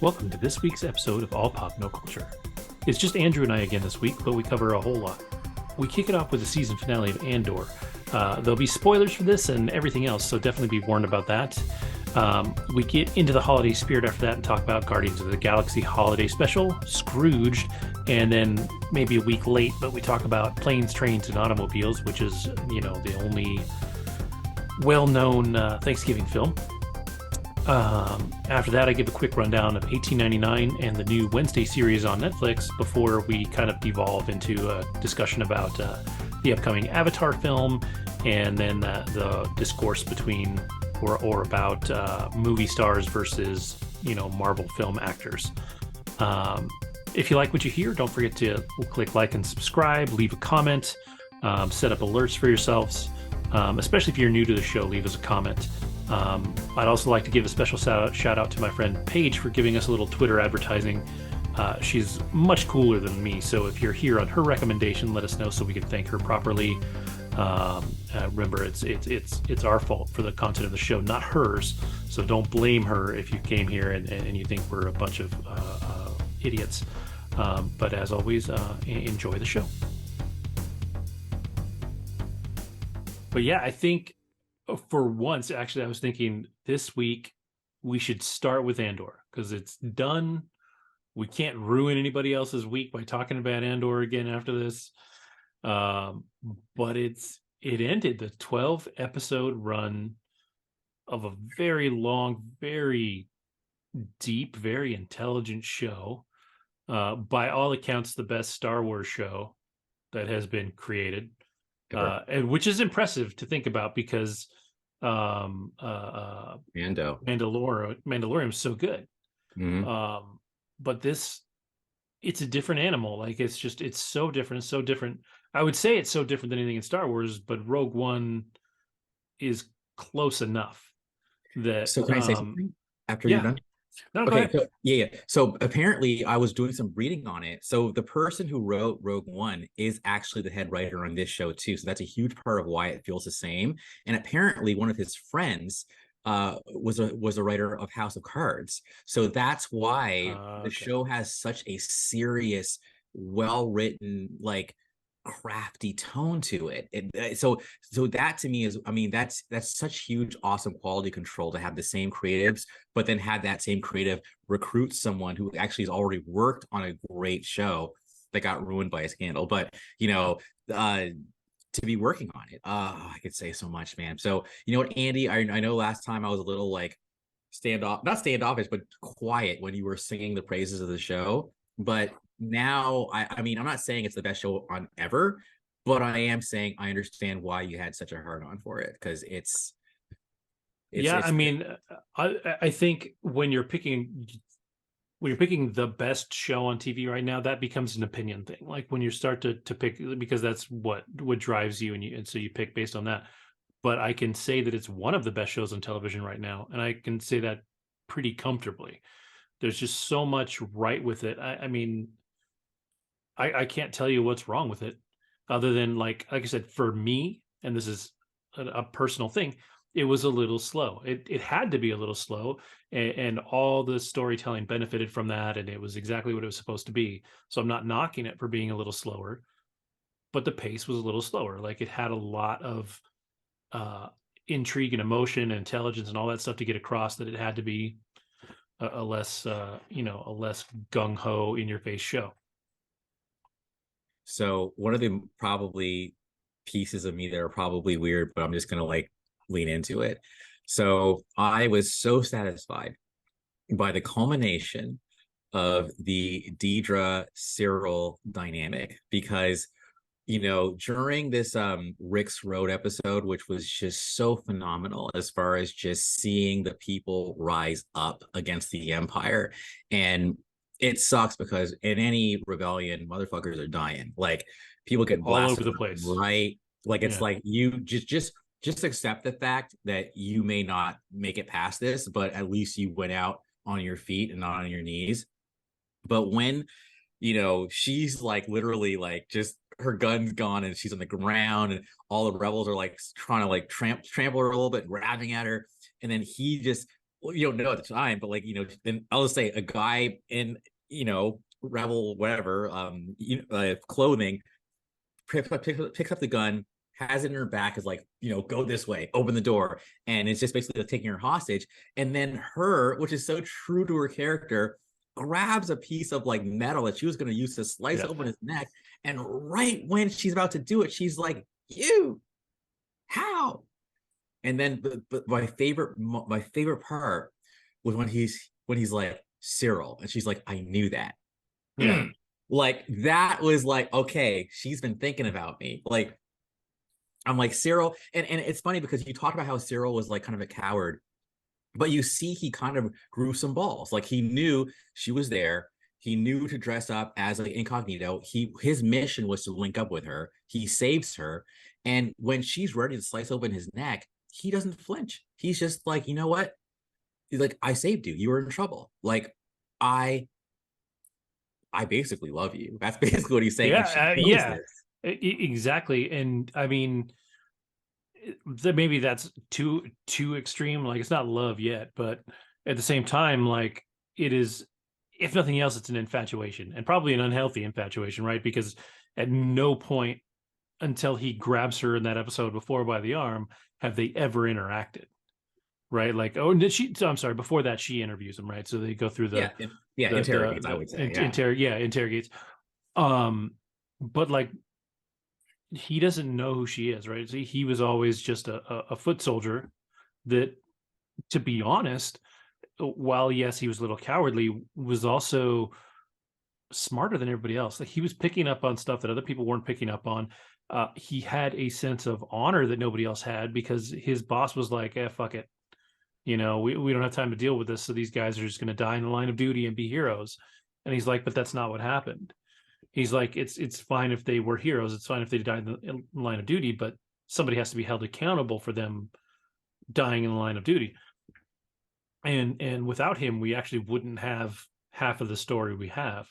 Welcome to this week's episode of All Pop No Culture. It's just Andrew and I again this week, but we cover a whole lot. We kick it off with the season finale of Andor. There'll be spoilers for this and everything else, so definitely be warned about that. We get into the holiday spirit after that and talk about Guardians of the Galaxy holiday special, Scrooged, and then maybe a week late, but we talk about Planes, Trains, and Automobiles, which is, the only well-known Thanksgiving film. After that, I give a quick rundown of 1899 and the new Wednesday series on Netflix before we kind of devolve into a discussion about the upcoming Avatar film and then the discourse between or about movie stars versus, Marvel film actors. If you like what you hear, don't forget to click like and subscribe, leave a comment, set up alerts for yourselves. Especially if you're new to the show, leave us a comment. I'd also like to give a special shout out to my friend Paige for giving us a little Twitter advertising. She's much cooler than me, so if you're here on her recommendation, let us know so we can thank her properly. Remember, it's our fault for the content of the show, not hers. So don't blame her if you came here and you think we're a bunch of idiots. But as always, enjoy the show. But yeah, I think for once, actually, I was thinking this week we should start with Andor because it's done. We can't ruin anybody else's week by talking about Andor again after this. But it ended the 12 episode run of a very long, very deep, very intelligent show. By all accounts, the best Star Wars show that has been created. And which is impressive to think about because Mandalorian is so good. Mm-hmm. But it's a different animal. Like it's so different. It's so different. I would say it's so different than anything in Star Wars, but Rogue One is close enough that. So can I say something after yeah. you're done? No, Okay. So, yeah. So apparently I was doing some reading on it. So the person who wrote Rogue One is actually the head writer on this show too. So that's a huge part of why it feels the same. And apparently one of his friends was a writer of House of Cards. So that's why the show has such a serious, well-written, like crafty tone to it. So that to me is, I mean, that's such huge, awesome quality control to have the same creatives, but then have that same creative recruit someone who actually has already worked on a great show that got ruined by a scandal. But to be working on it, I could say so much, man. So you know what, Andy, I know last time I was a little like not standoffish, but quiet when you were singing the praises of the show. But now, I mean, I'm not saying it's the best show on ever, but I am saying I understand why you had such a hard on for it because it's I mean, I think when you're picking the best show on TV right now, that becomes an opinion thing. Like when you start to pick, because that's what drives you, and so you pick based on that. But I can say that it's one of the best shows on television right now, and I can say that pretty comfortably. There's just so much right with it. I mean, I can't tell you what's wrong with it, other than like I said, for me, and this is a personal thing, it was a little slow. It had to be a little slow, and all the storytelling benefited from that, and it was exactly what it was supposed to be. So I'm not knocking it for being a little slower, but the pace was a little slower. Like it had a lot of intrigue and emotion and intelligence and all that stuff to get across, that it had to be a less gung-ho in your face show. So one of the probably pieces of me that are probably weird, but I'm just gonna like lean into it. So I was so satisfied by the culmination of the Deidre Cyril dynamic because during this Rick's Road episode, which was just so phenomenal as far as just seeing the people rise up against the Empire. And it sucks because in any rebellion, motherfuckers are dying. Like people get all blasted over the place, right? Like it's like you just accept the fact that you may not make it past this, but at least you went out on your feet and not on your knees. But when she's like literally like just her gun's gone and she's on the ground and all the rebels are like trying to like trample her a little bit, grabbing at her, and then he just well, you don't know at the time, but like, then I'll just say a guy in, rebel, whatever, clothing, picks up the gun, has it in her back, is like, go this way, open the door. And it's just basically taking her hostage. And then her, which is so true to her character, grabs a piece of like metal that she was going to use to slice Yeah. open his neck. And right when she's about to do it, she's like, you, how? And then but my favorite part was when he's like, Cyril, and she's like, I knew that. Yeah. Like that was like, okay, she's been thinking about me. Like I'm like, Cyril, and it's funny because you talked about how Cyril was like kind of a coward, but you see he kind of grew some balls. Like he knew she was there. He knew to dress up as like incognito. His mission was to link up with her. He saves her, and when she's ready to slice open his neck, he doesn't flinch. He's just like, you know what? He's like, I saved you. You were in trouble. Like I I basically love you. That's basically what he's saying, and she knows Yeah, this. exactly. And I mean, maybe that's too extreme. Like it's not love yet, but at the same time, like it is. If nothing else, it's an infatuation, and probably an unhealthy infatuation, right? Because at no point until he grabs her in that episode before by the arm have they ever interacted, right? Like, oh, did she? I'm sorry. Before that, she interviews him, right? So they go through Yeah, yeah, interrogates, I would say. Yeah, interrogates. Um, but like he doesn't know who she is, right? So he was always just a foot soldier that, to be honest, while yes, he was a little cowardly, was also smarter than everybody else. Like he was picking up on stuff that other people weren't picking up on. He had a sense of honor that nobody else had because his boss was like, fuck it. We don't have time to deal with this. So these guys are just going to die in the line of duty and be heroes. And he's like, but that's not what happened. He's like, it's fine if they were heroes. It's fine if they died in the line of duty, but somebody has to be held accountable for them dying in the line of duty. And without him, we actually wouldn't have half of the story we have.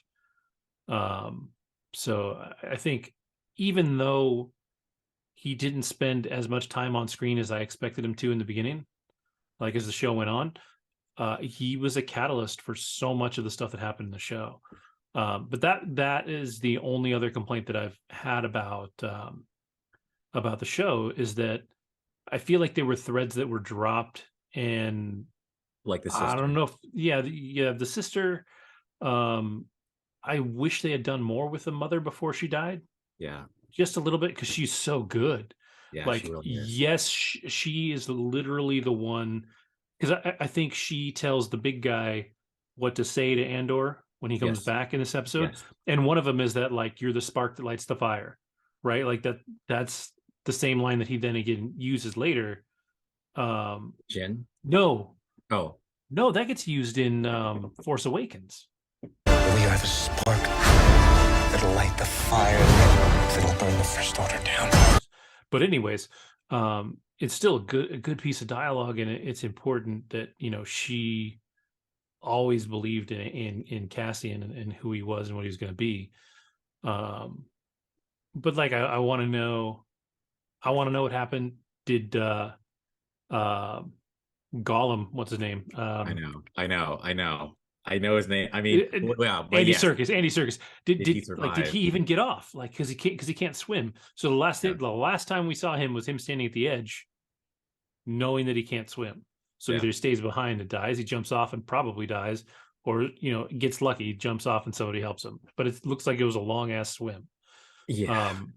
So I think even though he didn't spend as much time on screen as I expected him to in the beginning, like as the show went on, he was a catalyst for so much of the stuff that happened in the show. But that is the only other complaint that I've had about the show is that I feel like there were threads that were dropped, and like the I don't sister. know if the sister. I wish they had done more with the mother before she died, Yeah, just a little bit, because she's so good. yeah, she Like, really is. yes, she is literally the one, because I think she tells the big guy what to say to Andor when he comes Yes, back in this episode, yes. and one of them is that like you're the spark that lights the fire, right? Like that's the same line that he then again uses later. Jin. No, Oh, no, that gets used in Force Awakens. We are the spark that'll light the fire that'll burn the First Order down. But anyways, it's still a good piece of dialogue, and it's important that she always believed in Cassian and who he was and what he was going to be. But like I want to know, what happened. Did Gollum, what's his name? I know his name. I mean, yeah, but Andy yes, Serkis. Andy Serkis. Did did he did survive? he even get off? Like because he can't swim. So Yeah, the last time we saw him was him standing at the edge, knowing that he can't swim. So yeah, either he stays behind and dies, he jumps off and probably dies, or gets lucky, jumps off and somebody helps him. But it looks like it was a long ass swim. yeah. Um,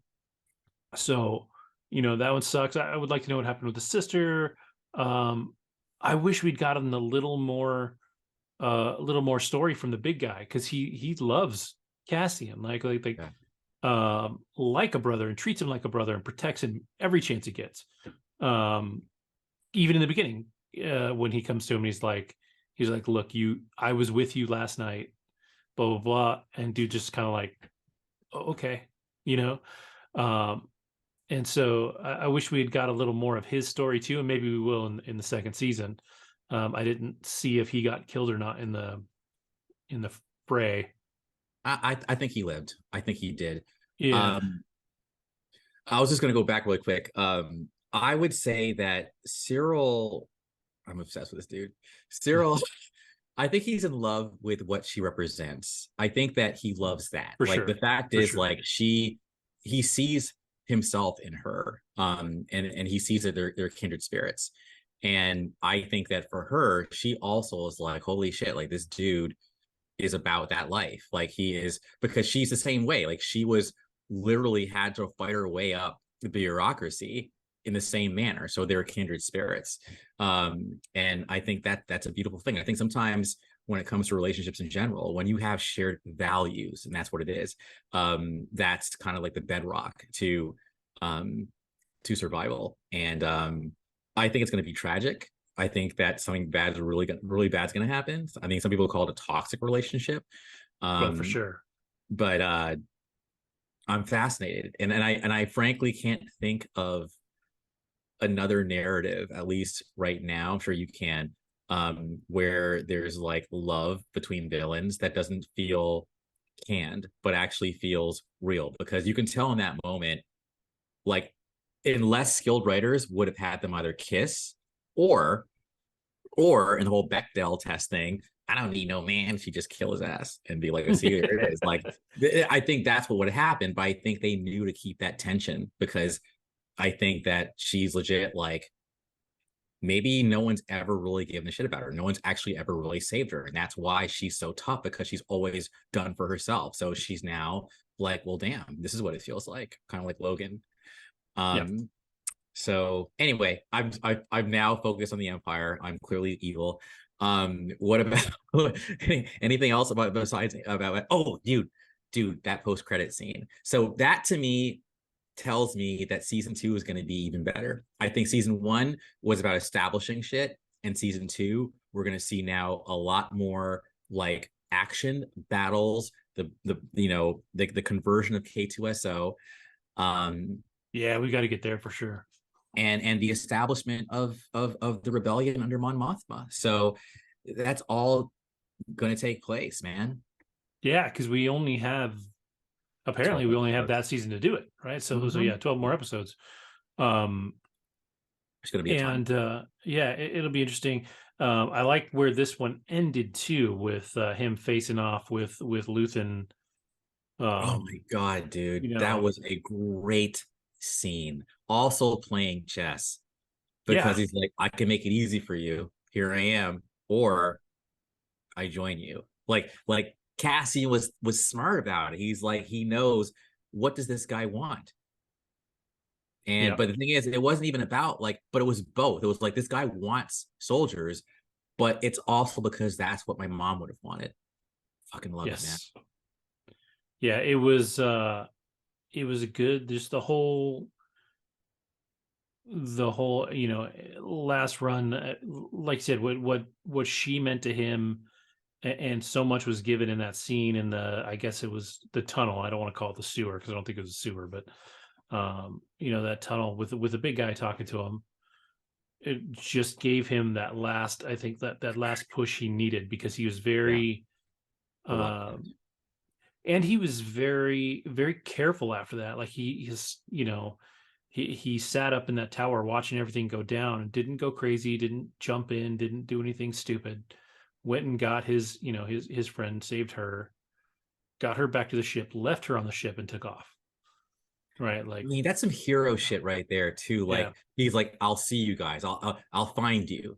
so that one sucks. I would like to know what happened with the sister. Um, I wish we'd gotten a little more story from the big guy, because he loves Cassian Yeah. like a brother, and treats him like a brother and protects him every chance he gets. Even in the beginning, when he comes to him, he's like, look, I was with you last night, blah blah blah, and dude just kind of like, "Oh, okay, you know. Um, and so I wish we had got a little more of his story too, and maybe we will in the second season. I didn't see if he got killed or not in the fray. I think he lived. I think he did. Yeah, Um, I was just going to go back really quick. I would say that Cyril I'm obsessed with this dude. Cyril, I think he's in love with what she represents. I think that he loves that. For Like the sure. fact For is, sure. like he sees himself in her, and he sees that they're kindred spirits. And I think that for her, she also is like, holy shit, like this dude is about that life. Like he is, because she's the same way. Like she was literally had to fight her way up the bureaucracy in the same manner. So they're kindred spirits. And I think that that's a beautiful thing. I think sometimes when it comes to relationships in general, when you have shared values, and that's what it is, that's kind of like the bedrock um to survival. And I think it's going to be tragic. I think that something bad is really bad is going to happen. I mean, some people call it a toxic relationship. Well, for Um, sure. but I'm fascinated, and I frankly can't think of another narrative, at least right now. I'm sure you can, where there's like love between villains that doesn't feel canned, but actually feels real. Because you can tell in that moment, like, in less skilled writers would have had them either kiss or in the whole Bechdel test thing, I don't need no man. She just kill his ass and be like, "I see, there it is." Like, I think that's what would have happened, but I think they knew to keep that tension because I think that she's legit. Like, maybe no one's ever really given a shit about her. No one's actually ever really saved her, and that's why she's so tough, because she's always done for herself. So she's now like, well, damn, this is what it feels like, kind of like Logan. Yeah. Um, so anyway, I'm now focused on the Empire. I'm clearly evil. What about anything else about besides about? Oh, dude, that post credit scene. So that to me tells me that season 2 is going to be even better. I think season 1 was about establishing shit, and season 2 we're going to see now a lot more like action battles, the conversion of K2SO. Yeah, we got to get there for sure. And the establishment of the rebellion under Mon Mothma. So that's all going to take place, man. Yeah, because we only have 12 apparently we only have episodes. that season to do it, right? So Mm-hmm. yeah, 12 more episodes. Um, It's going to be a ton. and yeah, it'll be interesting. I like where this one ended too, with him facing off with Luthen. Oh my Um, God, dude. you That know, was a great scene. Also playing chess, because yeah, he's like, I can make it easy for you. Here I am. Or I join you. Like Cassie was smart about it. He's like, he knows, what does this guy want? And yeah, but the thing is, it wasn't even about like, but it was both. It was like, this guy wants soldiers, but it's also because that's what my mom would have wanted. Fucking love it, man. yes, yeah. It was a good. Just the whole last run, like I said, what she meant to him, and so much was given in that scene in the, I guess it was the tunnel. I don't want to call it the sewer because I don't think it was a sewer, but that tunnel with the big guy talking to him, it just gave him that last, I think, that last push he needed, because he was Yeah, very reluctant. and he was very, very careful after that. Like he sat up in that tower watching everything go down and didn't go crazy, didn't jump in, didn't do anything stupid. Went and got his friend, saved her, got her back to the ship, left her on the ship, and took off. Right? I Like, mean, that's some hero shit right there too. yeah, Like, he's like, I'll see you guys. I'll find you.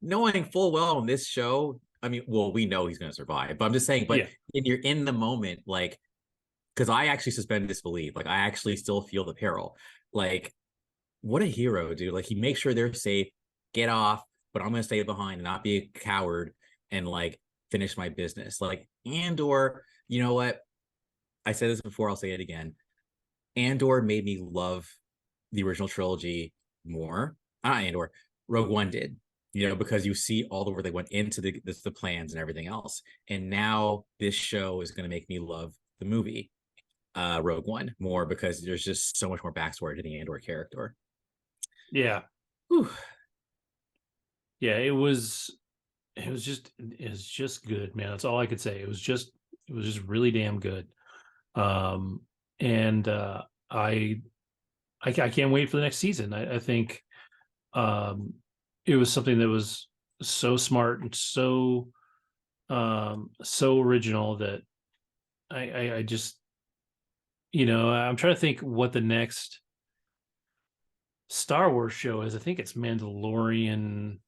Knowing full well in this show. I mean, well, we know he's gonna survive, but I'm just saying. But yeah, when you're in the moment, like, because I actually suspend disbelief. Like, I actually still feel the peril. Like, what a hero, dude. Like, he makes sure they're safe, get off, but I'm gonna stay behind and not be a coward and like finish my business. Like Andor, you know what? I said this before, I'll say it again. Andor made me love the original trilogy more. Not Andor, Rogue One did. Because you see all the where they went into the plans and everything else. And now this show is going to make me love the movie Rogue One more, because there's just so much more backstory to the Andor character. yeah, Whew. yeah. It was just good, man. That's all I could say. It was just really damn good. Um, and I can't wait for the next season. I think um it was something that was so smart and so original that I just, I'm trying to think what the next Star Wars show is. I think it's Mandalorian.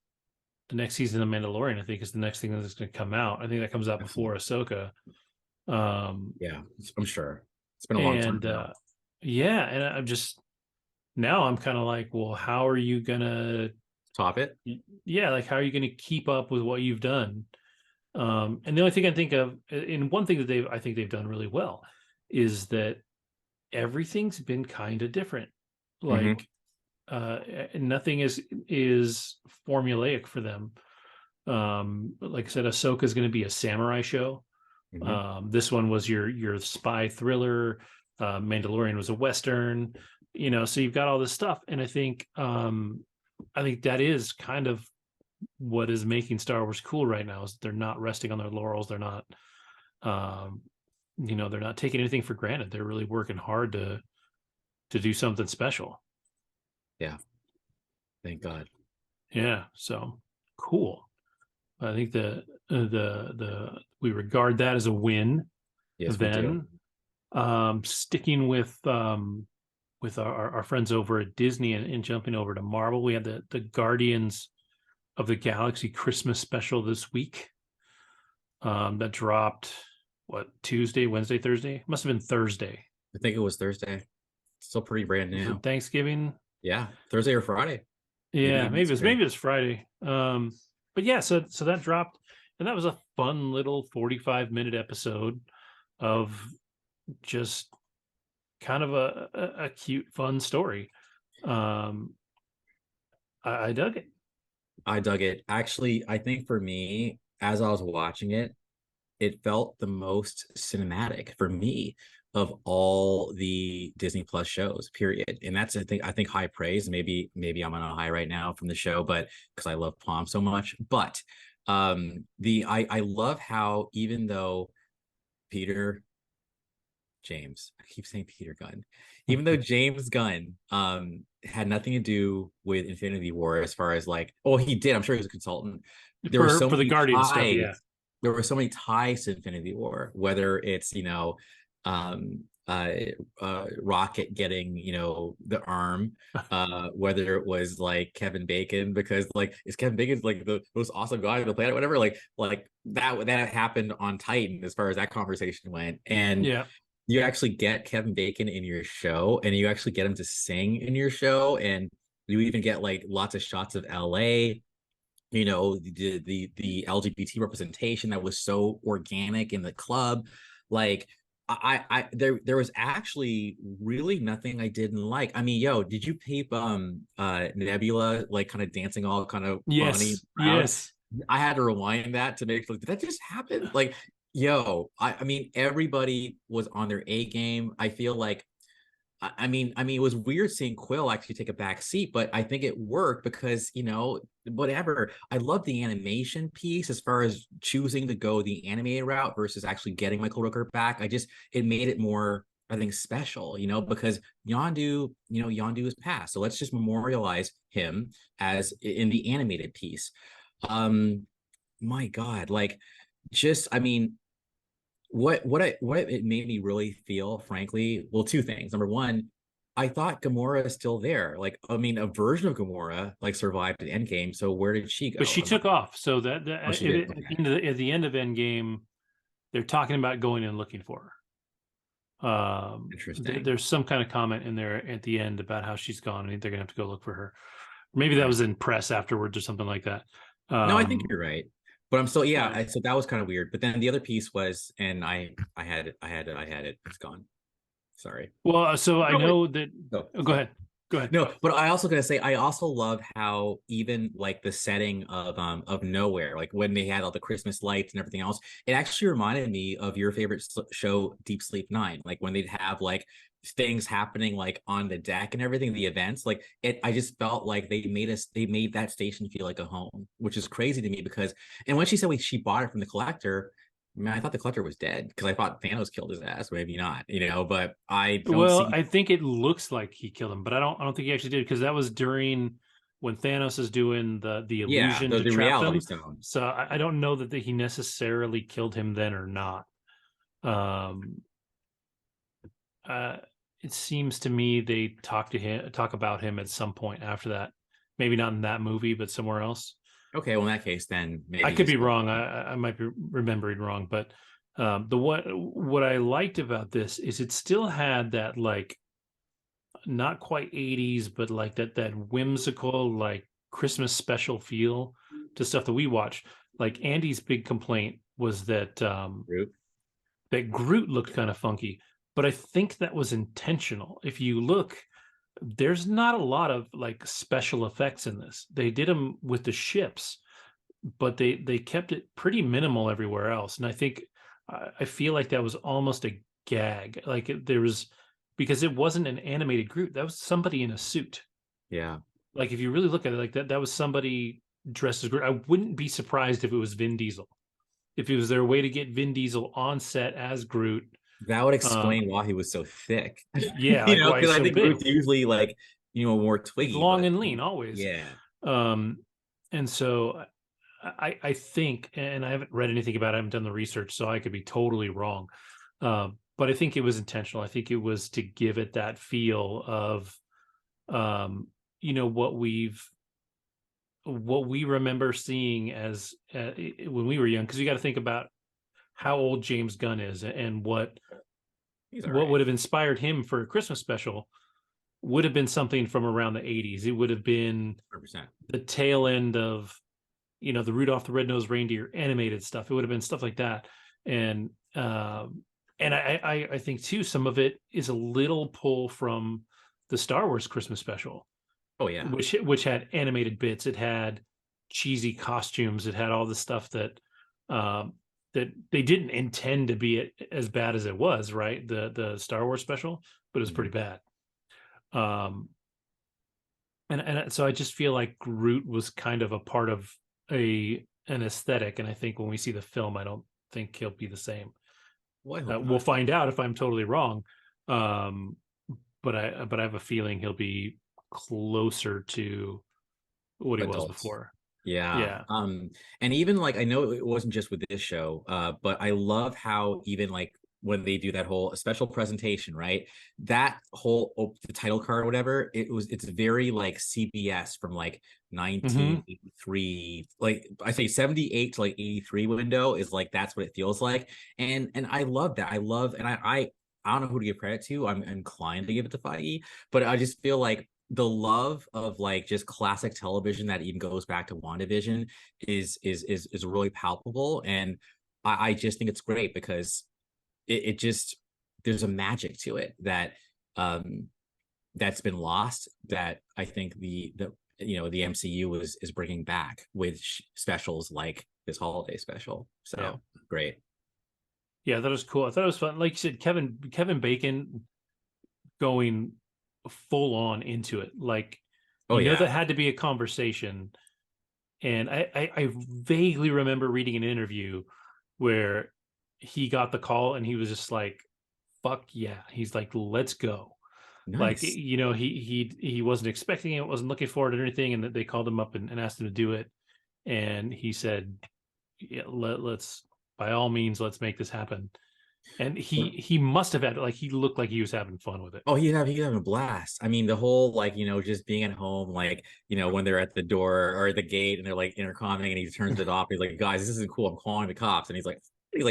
The next season of Mandalorian, I think, is the next thing that's going to come out. I think that comes out before Ahsoka. Yeah, I'm sure it's been a long time And now. yeah, and I'm kind of like, well, how are you gonna, Top it. yeah, like how are you gonna keep up with what you've done? And the only thing I think of, and one thing that I think they've done really well, is that everything's been kind of different. Mhm. Like, nothing is formulaic for them. Like I said, Ahsoka is going to be a samurai show. Mhm. This one was your spy thriller. Mandalorian was a western. So you've got all this stuff, and I think that is kind of what is making Star Wars cool right now, is they're not resting on their laurels. They're not, um, they're not taking anything for granted. They're really working hard to do something special. Yeah, thank God. Yeah, so cool. I think the we regard that as a win. Yes, we do. Then, sticking with our friends over at Disney, and jumping over to Marvel, we had the Guardians of the Galaxy Christmas special this week. That dropped Tuesday, Wednesday, Thursday? Must have been Thursday. I think it was Thursday. Still pretty brand Was new. it Thanksgiving? Yeah, Thursday or Friday. Yeah, Maybe maybe yesterday. it's Friday. But yeah, so that dropped, and that was a fun little 45-minute episode of just kind of a cute, fun story. Um, I dug it. I dug it. Actually, I think for me, as I was watching it, it felt the most cinematic for me of all the Disney Plus shows, period. And that's I think high praise. Maybe I'm on a high right now from the show, but because I love Palm so much. But I love how, even though Peter James, I keep saying Peter Gunn, even though James Gunn had nothing to do with Infinity War, as far as like, oh, he did, I'm sure he was a consultant. There were so For the many Guardian stuff, yeah. ties. There were so many ties to Infinity War, whether it's um Rocket getting the arm, whether it was like Kevin Bacon, because like, is Kevin Bacon like the most awesome guy on the planet, whatever, like that happened on Titan, as far as that conversation went. And Yeah. you actually get Kevin Bacon in your show, and you actually get him to sing in your show, and you even get like lots of shots of LA, the LGBT representation that was so organic in the club. Like, there was actually really nothing I didn't like. I mean, yo, did you peep Nebula like kind of dancing all kind of funny Yes. proud? Yes. I had to rewind that to make, like, did that just happen? Like, yo, I mean, everybody was on their A game. I feel like, it was weird seeing Quill actually take a back seat, but I think it worked because, whatever. I love the animation piece, as far as choosing to go the animated route versus actually getting Michael Rooker back. It made it more, I think, special, because Yondu is passed. So let's just memorialize him as in the animated piece. My God, like, just, what it made me really feel, frankly, well, two things. Number one, I thought Gamora is still there. Like, a version of Gamora like survived the Endgame. So where did she But go? she took off. So that, Oh, she did. at the end of Endgame, they're talking about going and looking for her. Interesting. There's some kind of comment in there at the end about how she's gone. I think they're gonna have to go look for her. Maybe that was in press afterwards or something like that. No, I think you're right. But I'm still, yeah. But, So that was kind of weird. But then the other piece was, and I had it. It's gone. Sorry. well, so I No, wait. know that. No. Oh, go ahead. Go ahead. No, but I also gonna say, I also love how even like the setting of nowhere, like when they had all the Christmas lights and everything else, it actually reminded me of your favorite show, Deep Sleep Nine. Like when they'd have like things happening like on the deck and everything, the events, like it. I just felt like they made that station feel like a home, which is crazy to me because. And when she said she bought it from the collector. Man, I thought the collector was dead because I thought Thanos killed his ass. Maybe not, but I don't Well, see. I think it looks like he killed him, but I don't think he actually did, because that was during when Thanos is doing the Yeah, illusion to the trap reality them. stone. So I don't know that he necessarily killed him then or not. Um, it seems to me they talk about him at some point after that. Maybe not in that movie, but somewhere else. Okay, well in that case, then I maybe could he's be still. wrong. I might be remembering wrong, but the what I liked about this is it still had that like not quite 80s, but like that whimsical like Christmas special feel to stuff that we watch. Like Andy's big complaint was that Group. that Groot looked kind of funky, but I think that was intentional. If you look, there's not a lot of like special effects in this. They did them with the ships, but they kept it pretty minimal everywhere else. And I think I feel like that was almost a gag. Like there was because it wasn't an animated Groot. That was somebody in a suit. Yeah. Like if you really look at it like that, that was somebody dressed as Groot. I wouldn't be surprised if it was Vin Diesel. If it was their way to get Vin Diesel on set as Groot. That would Uh, explain why he was so thick. yeah, like why Because he's I so think big. Groot's usually like, more He's twiggy, long but and lean always. yeah. And so I think, and I haven't read anything about it, I haven't done the research, so I could be totally wrong. But I think it was intentional. I think it was to give it that feel of, what we remember seeing as when we were young. Because you got to think about how old James Gunn is and what He's all what right. would have inspired him for a Christmas special would have been something from around the 80s. It would have been 100%. the tail end of the Rudolph the Red-Nosed Reindeer animated stuff. It would have been stuff like that. And I think too, some of it is a little pull from the Star Wars Christmas special, Oh yeah. which had animated bits. It had cheesy costumes. It had all the stuff that they didn't intend to be as bad as it was, right? The Star Wars special, but it was pretty bad. And so I just feel like Groot was kind of a part of an aesthetic, and I think when we see the film, I don't think he'll be the same. Well, I hope We'll not. find out if I'm totally wrong, but I have a feeling he'll be closer to what he was Adults. before. Yeah. Yeah. And even like I know it wasn't just with this show, but I love how even like when they do that whole special presentation, right? That whole the title card, or whatever, it's very like CBS from like Mm-hmm. 1983, like I say 78 to like 83 window is like that's what it feels like. And I love that. I don't know who to give credit to. I'm inclined to give it to Feige, but I just feel like the love of like just classic television that even goes back to WandaVision is really palpable. And I just think it's great because it just there's a magic to it that that's been lost that I think the MCU is bringing back with specials like this holiday special. So Yeah. great. Yeah, that was cool. I thought it was fun. Like you said, Kevin Bacon going full on into it. Like, Oh that yeah. had to be a conversation. And I vaguely remember reading an interview where he got the call and he was just like, fuck yeah. He's like, let's go. Like, Nice. he wasn't expecting it, wasn't looking for it or anything. And they called him up and asked him to do it. And he said, yeah, let's by all means, let's make this happen. And he must have had like he looked like he was having fun with it. Oh, he'd have a blast. I mean, the whole like, just being at home, like, when they're at the door or the gate and they're like intercomming and he turns it off. He's like, guys, this isn't cool. I'm calling the cops. And he's like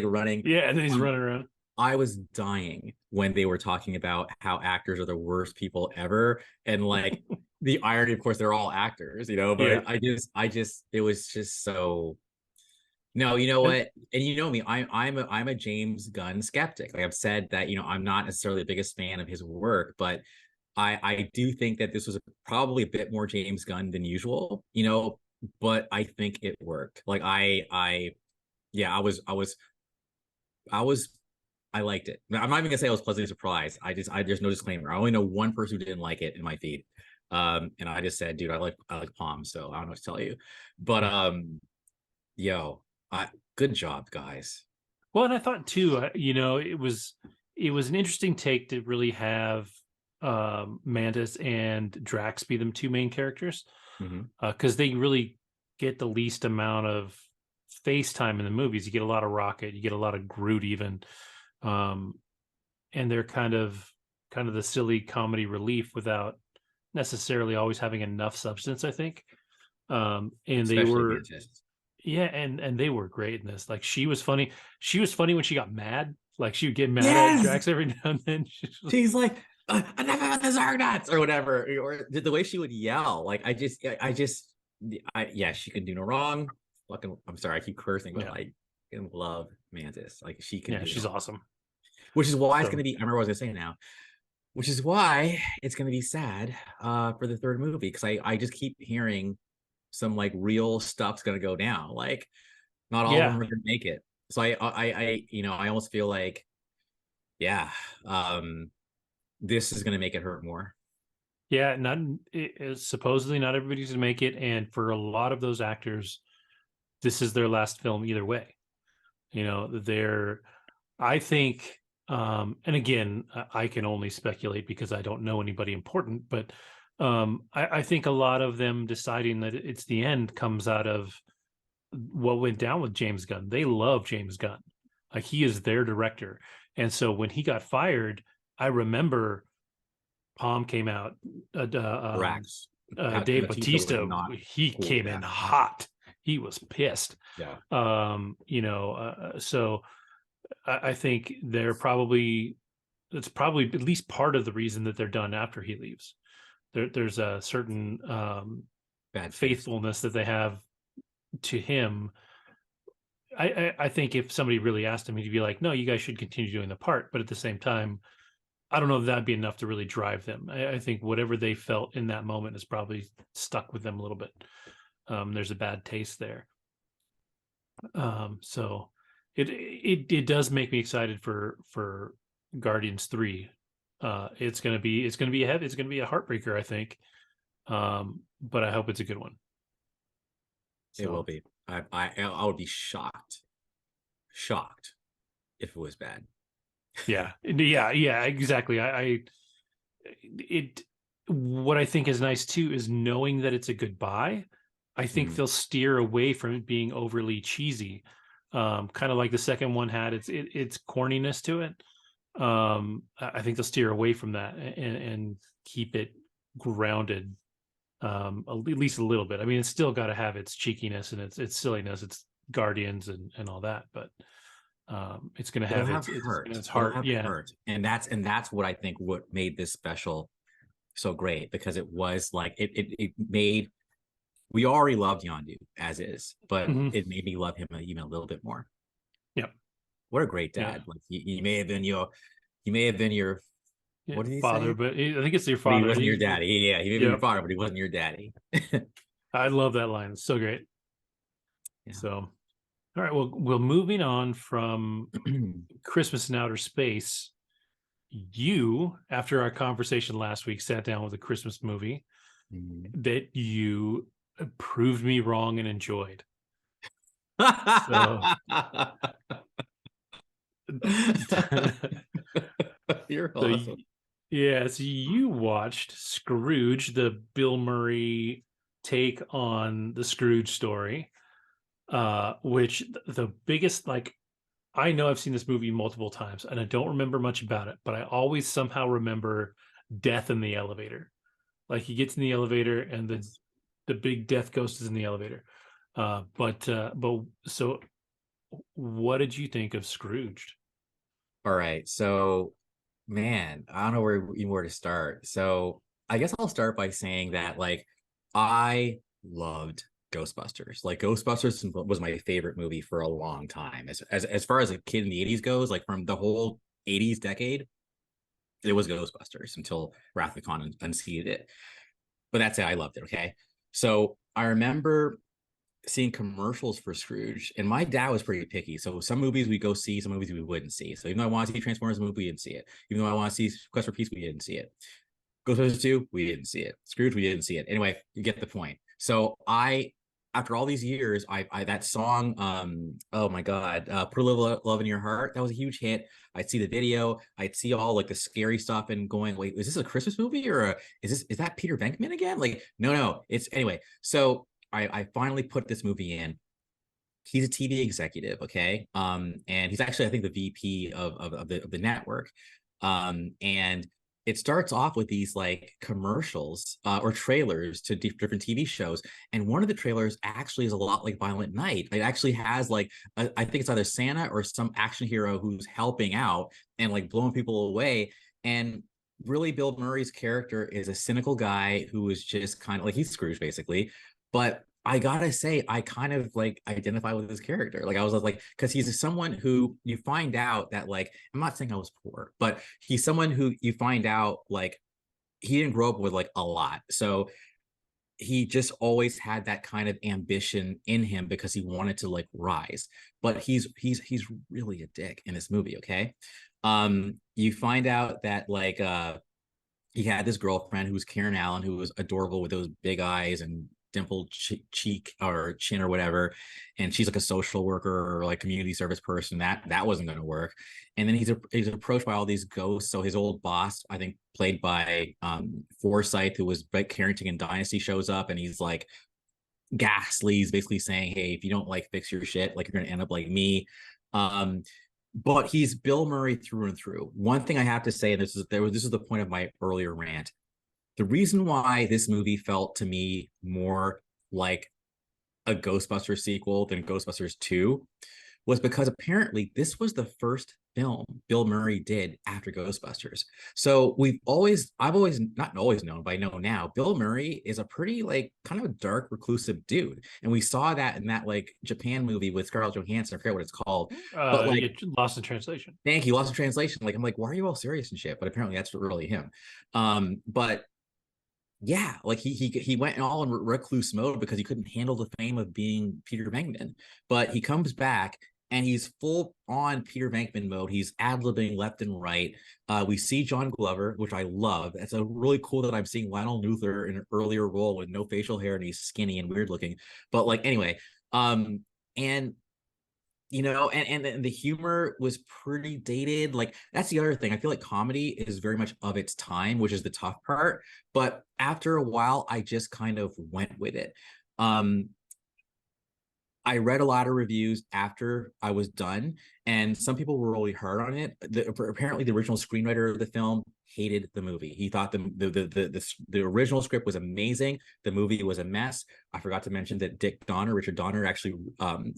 running. Yeah, and then he's Um, running around. I was dying when they were talking about how actors are the worst people ever. And like the irony, of course, they're all actors, Yeah. but it was just so. No, you know And what? And you know me, I'm a James Gunn skeptic. Like I've said that, I'm not necessarily the biggest fan of his work, but I do think that this was probably a bit more James Gunn than usual, but I think it worked. Like yeah, I was I liked it. I'm not even gonna say I was pleasantly surprised. There's no disclaimer. I only know one person who didn't like it in my feed. And I just said, dude, I like Palm, so I don't know what to tell you. But yo, good job, guys. well, and I thought too, it was an interesting take to really have Mantis and Drax be the two main characters. because they really get the least amount of face time in the movies. You get a lot of Rocket, you get a lot of Groot even, and they're kind of the silly comedy relief without necessarily always having enough substance, I think. And they Especially were Mantis. yeah, and they were great in this. Like she was funny when she got mad. Like she would get mad at Yes! Drax every now and then. She's like, enough about the Zargnats or whatever, or the way she would yell. Like yeah, she can do no wrong. Fucking, I'm sorry, I keep cursing, but Yeah. like, I love Mantis. Like she can. Yeah, she's awesome. Which is why So, it's gonna be. I remember what I was gonna say now. Which is why it's gonna be sad for the third movie, because I just keep hearing some like real stuff's gonna go down. Like not all of them are gonna make it. So I I almost feel like, yeah, this is gonna make it hurt more. yeah, supposedly not everybody's gonna make it, and for a lot of those actors, this is their last film either way. You know, I think, and again, I can only speculate because I don't know anybody important, but I think a lot of them deciding that it's the end comes out of what went down with James Gunn. They love James Gunn. Like he is their director. And so when he got fired, I remember Palm came out, Drax. Dave Bautista, he cool came in hot. He was pissed. Yeah. So I think it's probably at least part of the reason that they're done after he leaves. There's a certain Bad faithfulness that they have to him. I think if somebody really asked him, he'd be like, no, you guys should continue doing the part. But at the same time, I don't know if that'd be enough to really drive them. I think whatever they felt in that moment is probably stuck with them a little bit. There's a bad taste there. So it does make me excited for Guardians 3. It's gonna be a heartbreaker, I think. But I hope it's a good one. So. It will be. I would be shocked if it was bad. Yeah, exactly. What I think is nice too is knowing that it's a goodbye. I think they'll steer away from it being overly cheesy, kind of like the second one had its corniness to it. I think they'll steer away from that and keep it grounded, at least a little bit. I mean, it's still got to have its cheekiness and its silliness, its Guardians and all that, but it's going to have its heart. Yeah. Heart. And that's what I think what made this special so great, because it was like it made, we already loved Yondu as is, but it made me love him even a little bit more. Yep. What a great dad. Yeah. Like he may have been your what did he father, say? But I think it's your father. But he wasn't your daddy. Yeah, he may be your father, but he wasn't your daddy. I love that line. It's so great. Yeah. So, all right. Well, moving on from Christmas in Outer Space, you, after our conversation last week, sat down with a Christmas movie that you proved me wrong and enjoyed. So, you're awesome. So you watched Scrooge, the Bill Murray take on the Scrooge story, which the biggest, like, I know I've seen this movie multiple times and I don't remember much about it, but I always somehow remember death in the elevator. Like he gets in the elevator and the big death ghost is in the elevator. But so what did you think of Scrooged? All right. So, man, I don't know where to start. So I guess I'll start by saying that, like, I loved Ghostbusters. Like, Ghostbusters was my favorite movie for a long time. As far as a kid in the 80s goes, like from the whole 80s decade, it was Ghostbusters until Wrath of Khan unseated it. But that's it. I loved it. Okay. So I remember seeing commercials for Scrooge, and my dad was pretty picky. So some movies we go see, some movies we wouldn't see. So even though I want to see Transformers movie, we didn't see it. Even though I want to see Quest for Peace, we didn't see it. Ghostbusters 2, we didn't see it. Scrooge, we didn't see it. Anyway, you get the point. So I after all these years, I that song, oh my God, Put a Little Love in Your Heart, that was a huge hit. I'd see the video, I'd see all like the scary stuff and going, wait, is this a Christmas movie or is that Peter Venkman again? Like, no, it's anyway. So I finally put this movie in. He's a TV executive, okay? And he's actually, I think, the VP of the network. And it starts off with these like commercials or trailers to different TV shows. And one of the trailers actually is a lot like Violent Night. It actually has like, I think it's either Santa or some action hero who's helping out and like blowing people away. And really, Bill Murray's character is a cynical guy who is just kind of like, he's Scrooge basically. But I gotta say, I kind of like identify with his character. Like I was like, because he's someone who you find out that like, I'm not saying I was poor, but he's someone who you find out like he didn't grow up with like a lot. So he just always had that kind of ambition in him because he wanted to like rise. But he's really a dick in this movie, okay? You find out that like he had this girlfriend who was Karen Allen, who was adorable with those big eyes and dimpled cheek or chin or whatever, and she's like a social worker or like community service person. That wasn't going to work. And then he's approached by all these ghosts. So his old boss, I think played by Forsyth, who was Brett Carrington in Dynasty, shows up, and he's like ghastly. He's basically saying, hey, if you don't like fix your shit, like you're going to end up like me. But he's Bill Murray through and through. One thing I have to say, and this is the point of my earlier rant. The reason why this movie felt to me more like a Ghostbusters sequel than Ghostbusters 2 was because apparently this was the first film Bill Murray did after Ghostbusters. So I've always not always known, but I know now, Bill Murray is a pretty like kind of a dark, reclusive dude. And we saw that in that like Japan movie with Scarlett Johansson. I forget what it's called. But like Lost in Translation. Thank you, Lost in Translation. Like I'm like, why are you all serious and shit? But apparently that's really him. But yeah, like he went all in recluse mode because he couldn't handle the fame of being Peter Venkman. But he comes back and he's full on Peter Venkman mode. He's ad-libbing left and right. We see John Glover, which I love. It's a really cool that I'm seeing Lionel Luthor in an earlier role with no facial hair and he's skinny and weird looking. But like anyway, and you know, and the humor was pretty dated. Like that's the other thing. I feel like comedy is very much of its time, which is the tough part. But after a while, I just kind of went with it. I read a lot of reviews after I was done, and some people were really hard on it. Apparently, the original screenwriter of the film hated the movie. He thought the original script was amazing. The movie was a mess. I forgot to mention that Richard Donner, actually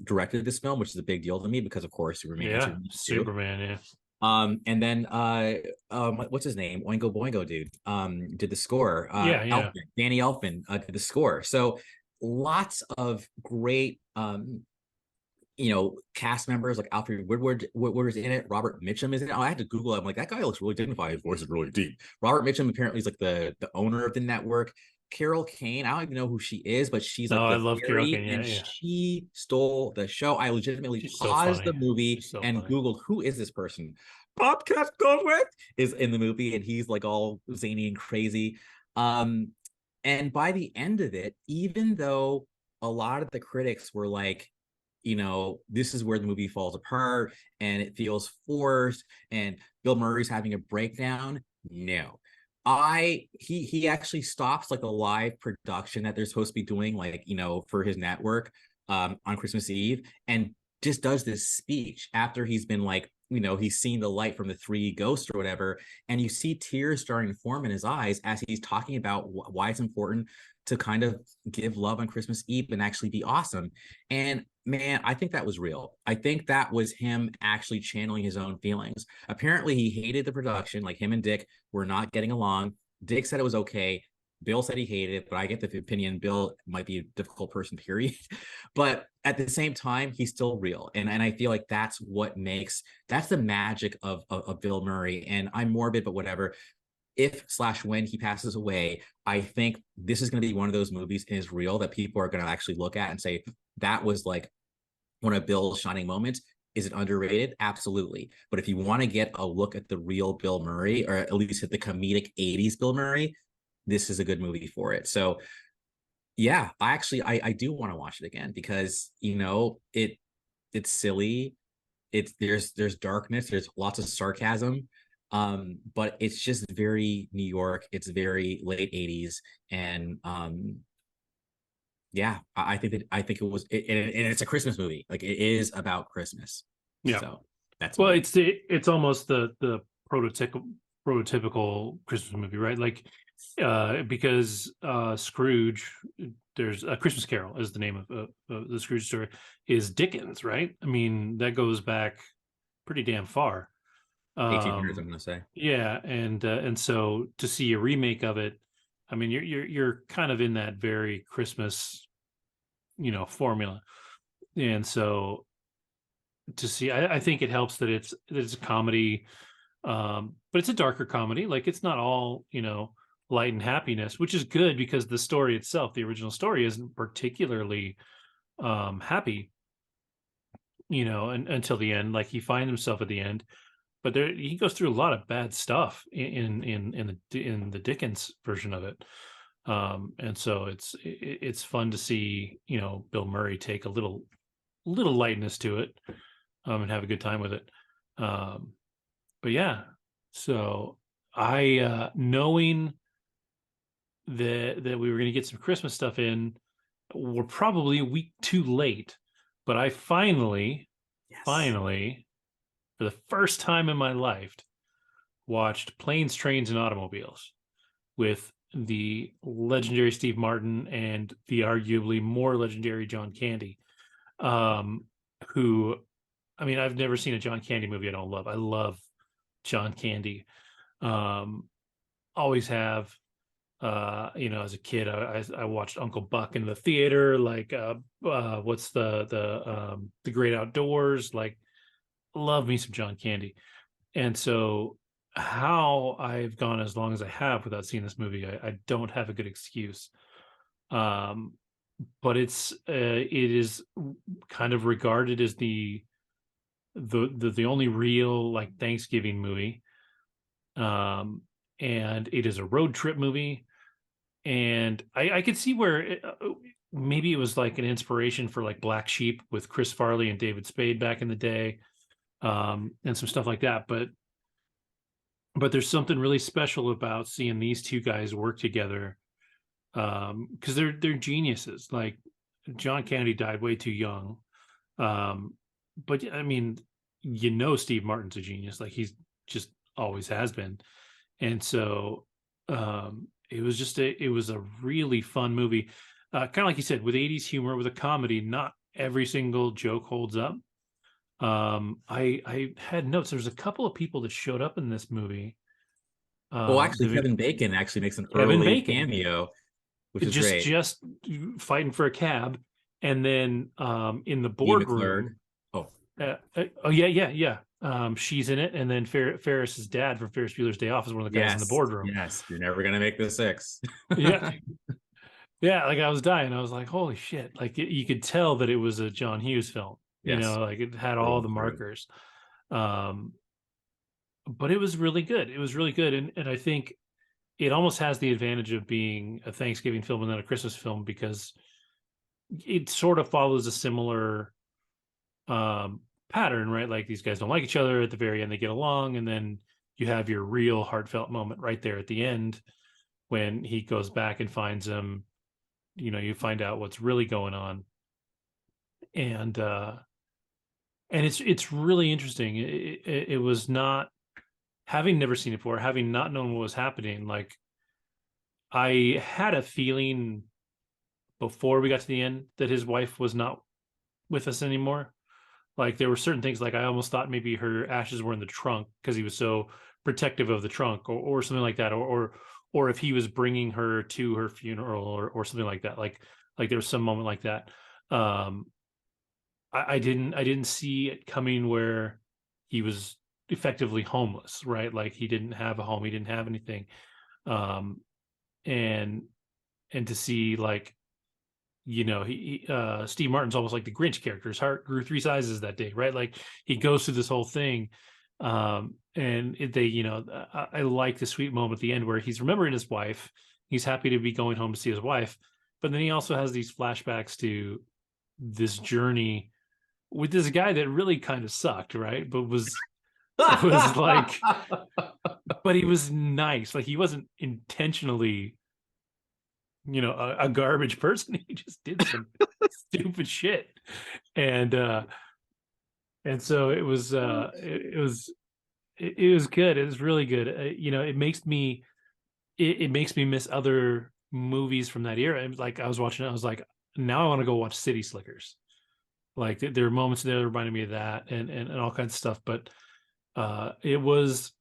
directed this film, which is a big deal to me because, of course, Superman. Yeah, Superman. Yeah. And then what's his name? Oingo Boingo dude did the score. Elfman, Danny Elfman did the score. So lots of great cast members like Alfred Woodward is in it. Robert Mitchum is in it. I had to Google it. I'm like, that guy looks really dignified. His voice is really deep. Robert Mitchum apparently is like the owner of the network. Carol Kane, I don't even know who she is, but she's like, I love Carol Kane, and she stole the show. I legitimately paused the movie and Googled, who is this person? Bobcat Goldthwait is in the movie, and he's like all zany and crazy. And by the end of it, even though a lot of the critics were like, you know, this is where the movie falls apart and it feels forced and Bill Murray's having a breakdown, no. He actually stops like a live production that they're supposed to be doing, like, you know, for his network on Christmas Eve, and just does this speech after he's been like, you know, he's seen the light from the three ghosts or whatever, and you see tears starting to form in his eyes as he's talking about why it's important to kind of give love on Christmas Eve and actually be awesome. And man, I think that was real. I think that was him actually channeling his own feelings. Apparently he hated the production, like him and Dick were not getting along. Dick said it was okay. Bill said he hated it, but I get the opinion Bill might be a difficult person, period. But at the same time, he's still real. And I feel like that's the magic of Bill Murray. And I'm morbid, but whatever. If/when he passes away, I think this is going to be one of those movies is real that people are going to actually look at and say, that was like one of Bill's shining moments. Is it underrated? Absolutely. But if you want to get a look at the real Bill Murray, or at least at the comedic 80s Bill Murray, this is a good movie for it. So Yeah, I do want to watch it again because it's silly. There's darkness, there's lots of sarcasm, but it's just very New York. It's very late 80s, and yeah, I think it was and it's a Christmas movie. Like it is about Christmas. Yeah. So that's Well, me. it's almost the prototypical Christmas movie, right? Like because Scrooge, there's a Christmas Carol is the name of the Scrooge story, is Dickens, right? I mean, that goes back pretty damn far. 1800s, I'm gonna say. Yeah, and so to see a remake of it, I mean, you're kind of in that very Christmas, formula, and so to see, I think it helps that it's a comedy, but it's a darker comedy. Like it's not all light and happiness, which is good because the story itself, the original story, isn't particularly happy, and until the end. Like he finds himself at the end, but he goes through a lot of bad stuff in the Dickens version of it. And so it's fun to see Bill Murray take a little lightness to it, and have a good time with it. But yeah, so I knowing that we were going to get some Christmas stuff in, we're probably a week too late, but I finally for the first time in my life watched Planes, Trains, and Automobiles with the legendary Steve Martin and the arguably more legendary John Candy, who, I mean, I've never seen a John Candy movie I don't love. I love John Candy. Always have. As a kid, I watched Uncle Buck in the theater. Like, what's the Great Outdoors? Like, love me some John Candy. And so, how I've gone as long as I have without seeing this movie, I don't have a good excuse. But it is kind of regarded as the only real like Thanksgiving movie, and it is a road trip movie, and I could see where maybe it was like an inspiration for like Black Sheep with Chris Farley and David Spade back in the day, and some stuff like that. But there's something really special about seeing these two guys work together, because they're geniuses. Like John Candy died way too young, but I mean, Steve Martin's a genius. Like he's just always has been, and so it was a really fun movie, kind of like you said, with 80s humor, with a comedy. Not every single joke holds up. I had notes. There's a couple of people that showed up in this movie. Well, actually, Kevin Bacon actually makes an Kevin early Bacon cameo, which is just great. just fighting for a cab, and then in the Lee boardroom. McClurg. Oh yeah. She's in it, and then Ferris's dad from Ferris Bueller's Day Off is one of the guys in the boardroom. Yes, you're never gonna make the six. Yeah, yeah. Like I was dying. I was like, holy shit! Like you could tell that it was a John Hughes film. Yes. Like it had all the markers. But it was really good. It was really good, and I think it almost has the advantage of being a Thanksgiving film and not a Christmas film, because it sort of follows a similar pattern, right? Like these guys don't like each other. At the very end, they get along, and then you have your real heartfelt moment right there at the end when he goes back and finds him. You find out what's really going on, and it's really interesting. It was not, having never seen it before, having not known what was happening. Like I had a feeling before we got to the end that his wife was not with us anymore. Like there were certain things, like I almost thought maybe her ashes were in the trunk because he was so protective of the trunk, or something like that, or if he was bringing her to her funeral, or something like that. Like there was some moment like that. I didn't see it coming where he was effectively homeless, right? Like he didn't have a home, he didn't have anything, and to see, like, he Steve Martin's almost like the Grinch character. His heart grew 3 sizes that day, right? Like he goes through this whole thing, and I like the sweet moment at the end where he's remembering his wife. He's happy to be going home to see his wife, but then he also has these flashbacks to this journey with this guy that really kind of sucked, right? But was like, but he was nice. Like he wasn't intentionally, a garbage person. He just did some stupid shit, and so it was it was good. It was really good. It makes me miss other movies from that era. And like I was watching it, I was like, now I want to go watch City Slickers. Like there are moments there that reminded me of that, and all kinds of stuff. But it was,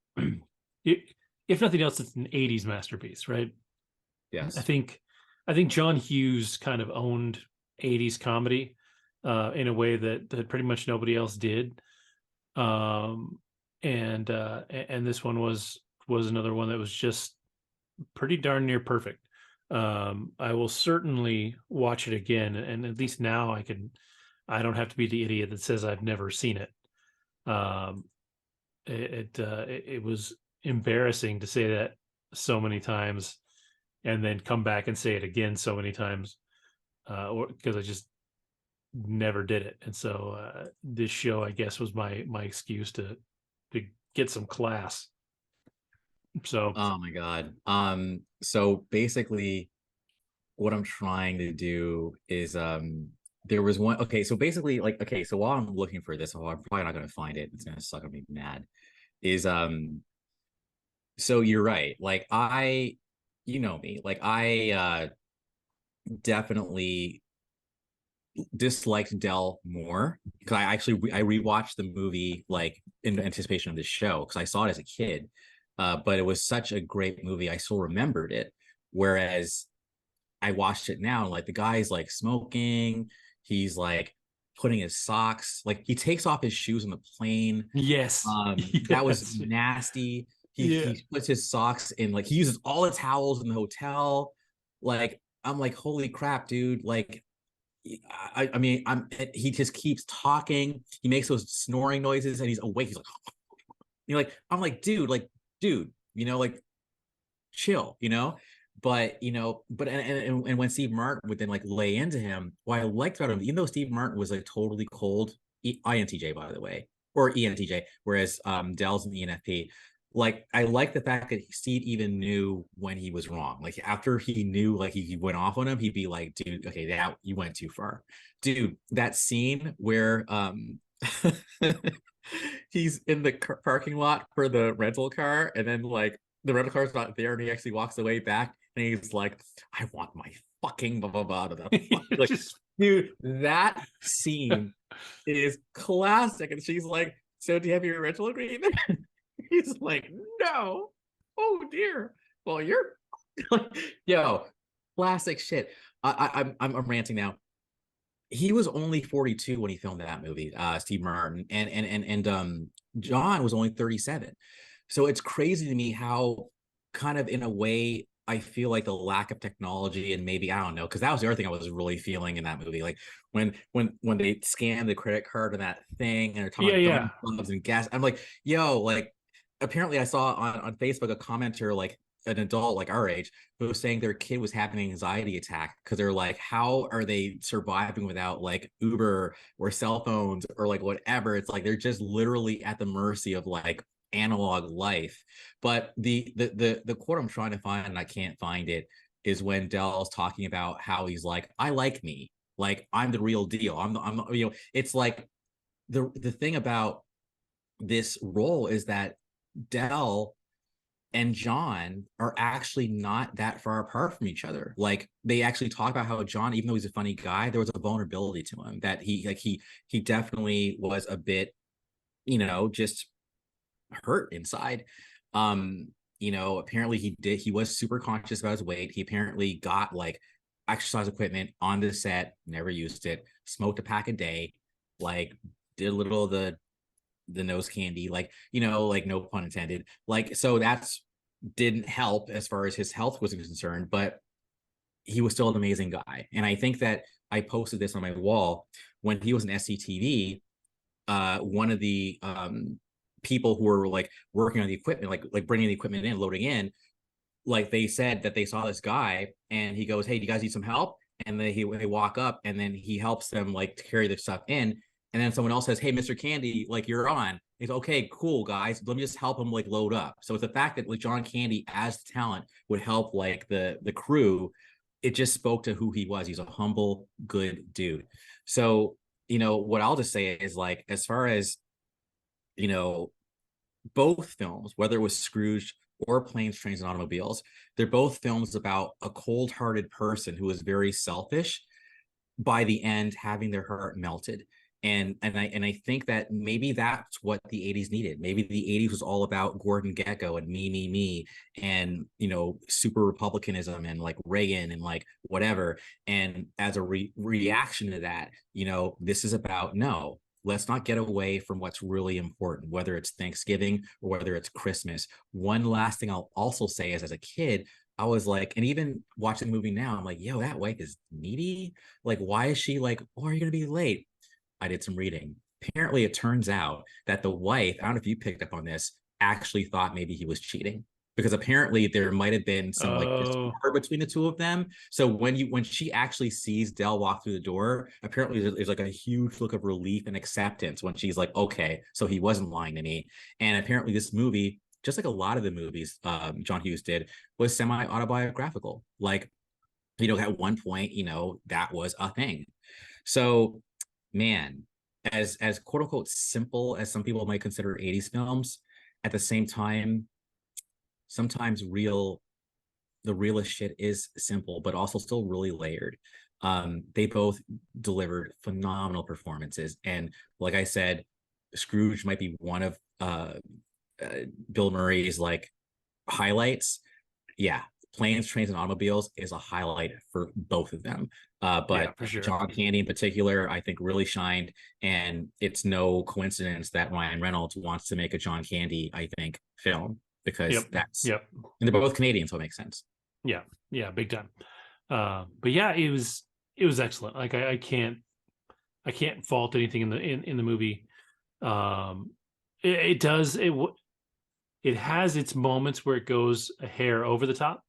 if nothing else, it's an '80s masterpiece, right? Yes. I think John Hughes kind of owned '80s comedy in a way that pretty much nobody else did. And this one was another one that was just pretty darn near perfect. I will certainly watch it again, and at least now I don't have to be the idiot that says I've never seen it. It was embarrassing to say that so many times and then come back and say it again so many times, or because I just never did it. And so this show, I guess, was my excuse to get some class. So oh my god. So basically what I'm trying to do is there was one. Okay, so basically, like, okay, so while I'm looking for this, I'm probably not gonna find it, it's gonna suck, I'm gonna be mad. Is so you're right. Like you know me, like I definitely disliked Dell more because I rewatched the movie like in anticipation of this show because I saw it as a kid. But it was such a great movie, I still remembered it. Whereas I watched it now, and like the guy's like smoking, he's like putting his socks, like he takes off his shoes on the plane. yes, That was nasty. He puts his socks in, like he uses all the towels in the hotel. Like I'm like, holy crap, dude. Like I mean, he just keeps talking. He makes those snoring noises and he's awake. He's like, like, I'm like, dude, like, chill, but and when Steve Martin would then like lay into him, what I liked about him, even though Steve Martin was like totally cold, INTJ, by the way, or ENTJ, whereas Dell's an ENFP. Like I like the fact that Steve even knew when he was wrong. Like after he knew, like he went off on him, he'd be like, dude, okay, that you went too far. Dude, that scene where he's in the parking lot for the rental car, and then like the rental car's not there, and he actually walks away back, and he's like, I want my fucking blah blah blah. Like, dude, that scene is classic. And she's like, so do you have your rental agreement? He's like, no. Oh dear. Well, you're yo, classic shit. I'm ranting now. He was only 42 when he filmed that movie, Steve Martin, and John was only 37. So it's crazy to me how kind of in a way I feel like the lack of technology, and maybe I don't know, because that was the other thing I was really feeling in that movie. Like when they scan the credit card and that thing, and they're talking about clubs and gas. I'm like, yo, like apparently I saw on Facebook a commenter, like an adult like our age, who was saying their kid was having an anxiety attack because they're like, how are they surviving without like Uber or cell phones or like whatever? It's like they're just literally at the mercy of like analog life. But the quote I'm trying to find, and I can't find it, is when Dell's talking about how he's like, I like me, like I'm the real deal. I'm it's like the thing about this role is that Dell and John are actually not that far apart from each other. Like they actually talk about how John, even though he's a funny guy, there was a vulnerability to him that he definitely was a bit, just hurt inside. Apparently he was super conscious about his weight. He apparently got like exercise equipment on the set, never used it, smoked a pack a day, like did a little of the nose candy, like like no pun intended, like, so that's didn't help as far as his health was concerned, but he was still an amazing guy. And I think that I posted this on my wall when he was in SCTV. One of the people who were like working on the equipment, like bringing the equipment in, loading in, like they said that they saw this guy and he goes, hey, do you guys need some help? and then they walk up, and then he helps them like to carry their stuff in, and then someone else says, "Hey, Mr. Candy, like you're on." He's okay, cool guys. Let me just help him like load up. So it's the fact that like John Candy as the talent would help like the crew. It just spoke to who he was. He's a humble, good dude. So what I'll just say is like as far as you know both films, whether it was Scrooge or Planes, Trains, and Automobiles, they're both films about a cold-hearted person who is very selfish, by the end having their heart melted. And I think that maybe that's what the 80s needed. Maybe the 80s was all about Gordon Gekko and me, and super republicanism and like Reagan and like whatever. And as a reaction to that, this is about, no, let's not get away from what's really important, whether it's Thanksgiving or whether it's Christmas. One last thing I'll also say is, as a kid, I was like, and even watching the movie now, I'm like, yo, that wife is needy. Like, why is she like, oh, are you going to be late? I did some reading. Apparently, it turns out that the wife, I don't know if you picked up on this, actually thought maybe he was cheating, because apparently there might have been some like discord between the two of them. So when she actually sees Dell walk through the door, apparently there's like a huge look of relief and acceptance when she's like, okay, so he wasn't lying to me. And apparently this movie, just like a lot of the movies John Hughes did, was semi-autobiographical. Like, at one point, that was a thing. So, man, as quote unquote simple as some people might consider 80s films, at the same time, sometimes the realest shit is simple, but also still really layered. They both delivered phenomenal performances. And like I said, Scrooge might be one of Bill Murray's like highlights. Yeah, Planes, Trains, and Automobiles is a highlight for both of them. But yeah, for sure. John Candy in particular, I think really shined. And it's no coincidence that Ryan Reynolds wants to make a John Candy, I think, film, because and they're both Canadian, so it makes sense. Yeah, big time. But yeah, it was excellent. Like I can't fault anything in the movie. It has its moments where it goes a hair over the top.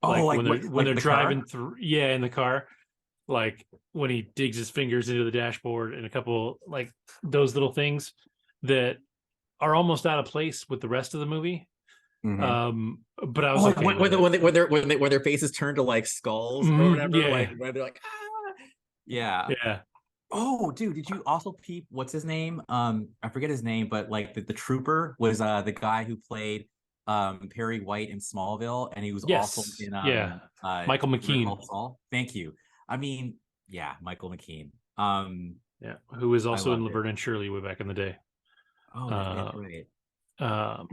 Like when they're driving through, in the car, like when he digs his fingers into the dashboard, and a couple like those little things that are almost out of place with the rest of the movie. But I was okay when their faces turn to like skulls or whatever, like when they're like, yeah. Oh, dude, did you also peep what's his name? I forget his name, but like the trooper was the guy who played Perry White in Smallville, and he was also in Michael McKean. Thank you. I mean, yeah, Michael McKean. Who was also in Laverne and Shirley way back in the day. Oh, that's right.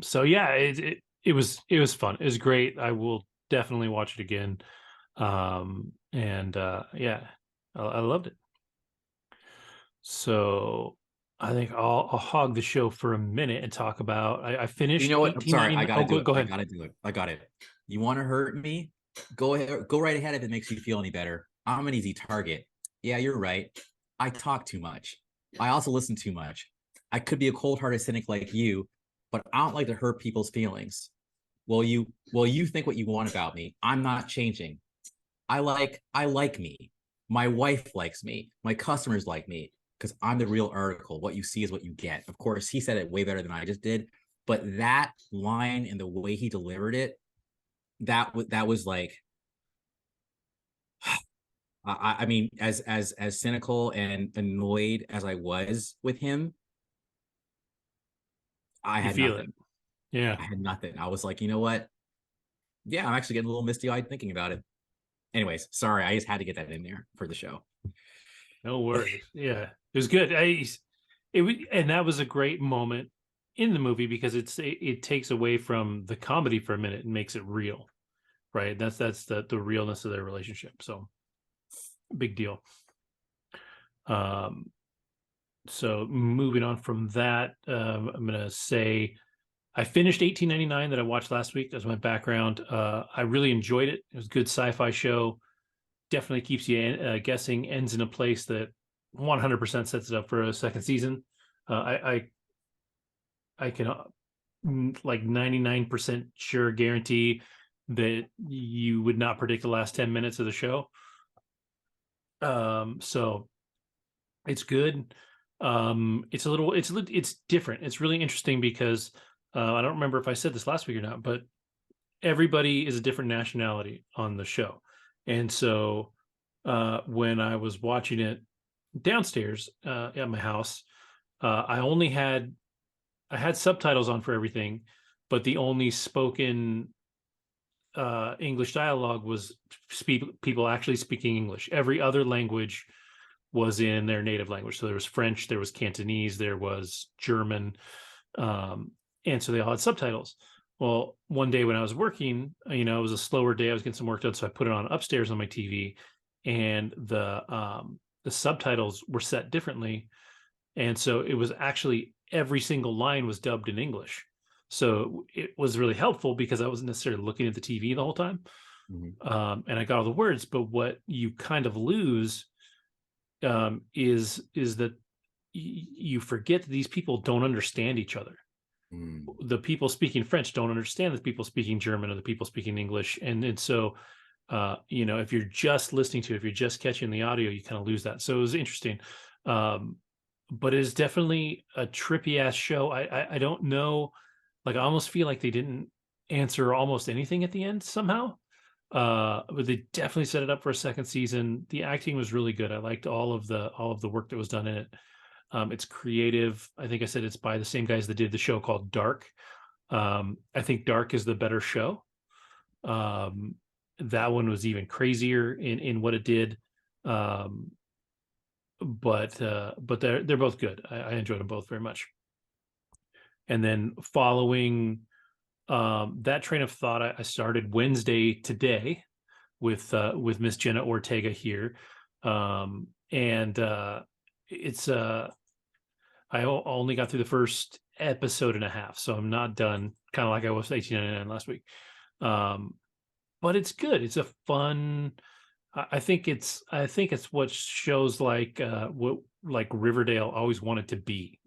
So yeah, it was fun. It was great. I will definitely watch it again. I loved it. So I think I'll hog the show for a minute and talk about. I finished. You know what? I'm sorry, I gotta do it. Go ahead. I got it. You want to hurt me? Go ahead. Go right ahead if it makes you feel any better. I'm an easy target. Yeah, you're right. I talk too much. I also listen too much. I could be a cold-hearted cynic like you, but I don't like to hurt people's feelings. Well, you think what you want about me. I'm not changing. I like me. My wife likes me. My customers like me, because I'm the real article. What you see is what you get. Of course, he said it way better than I just did. But that line and the way he delivered it, that was like, I mean, as cynical and annoyed as I was with him, I had nothing. Yeah, I had nothing. I was like, you know what? Yeah, I'm actually getting a little misty-eyed thinking about it. Anyways, sorry, I just had to get that in there for the show. No worries. Yeah, it was good. And that was a great moment in the movie, because it takes away from the comedy for a minute and makes it real, right? That's the realness of their relationship. So big deal. So moving on from that, I'm gonna say I finished 1899 that I watched last week. That's my background. I really enjoyed it. It was a good sci-fi show. Definitely keeps you guessing. Ends in a place that 100% sets it up for a second season. I can like 99% sure guarantee that you would not predict the last 10 minutes of the show. So it's good. It's different. It's really interesting because I don't remember if I said this last week or not, but everybody is a different nationality on the show. And so when I was watching it downstairs at my house, I had subtitles on for everything, but the only spoken English dialogue was people actually speaking English. Every other language was in their native language. So there was French, there was Cantonese, there was German, and so they all had subtitles. Well, one day when I was working, it was a slower day. I was getting some work done, so I put it on upstairs on my TV, and the subtitles were set differently, and so it was actually every single line was dubbed in English. So it was really helpful because I wasn't necessarily looking at the TV the whole time, and I got all the words. But what you kind of lose is that you forget that these people don't understand each other. The people speaking French don't understand the people speaking German or the people speaking English, and so if you're just listening to it, if you're just catching the audio, you kind of lose that. So it was interesting, but it is definitely a trippy ass show. I don't know, like I almost feel like they didn't answer almost anything at the end somehow. But they definitely set it up for a second season. The acting was really good. I liked all of the work that was done in it. It's creative. I think I said it's by the same guys that did the show called Dark. I think Dark is the better show. That one was even crazier in what it did. But they're both good. I enjoyed them both very much. And then following that train of thought, I started Wednesday today with Miss Jenna Ortega here, and it's I only got through the first episode and a half, so I'm not done. Kind of like I was 1899 last week, but it's good. It's a fun. I think it's what shows like what like Riverdale always wanted to be,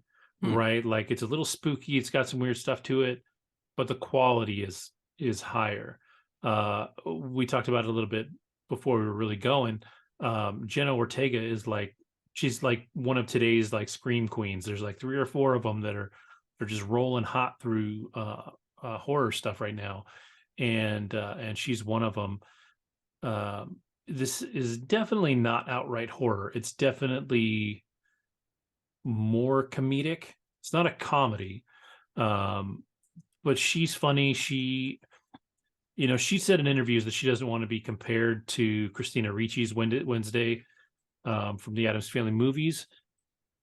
right? Like it's a little spooky. It's got some weird stuff to it, but the quality is higher. We talked about it a little bit before we were really going. Jenna Ortega is like, she's like one of today's like scream queens. There's like 3 or 4 of them that are just rolling hot through horror stuff right now, and she's one of them. This is definitely not outright horror. It's definitely more comedic. It's not a comedy, but she's funny. She said in interviews that she doesn't want to be compared to Christina Ricci's Wednesday from the Addams Family movies,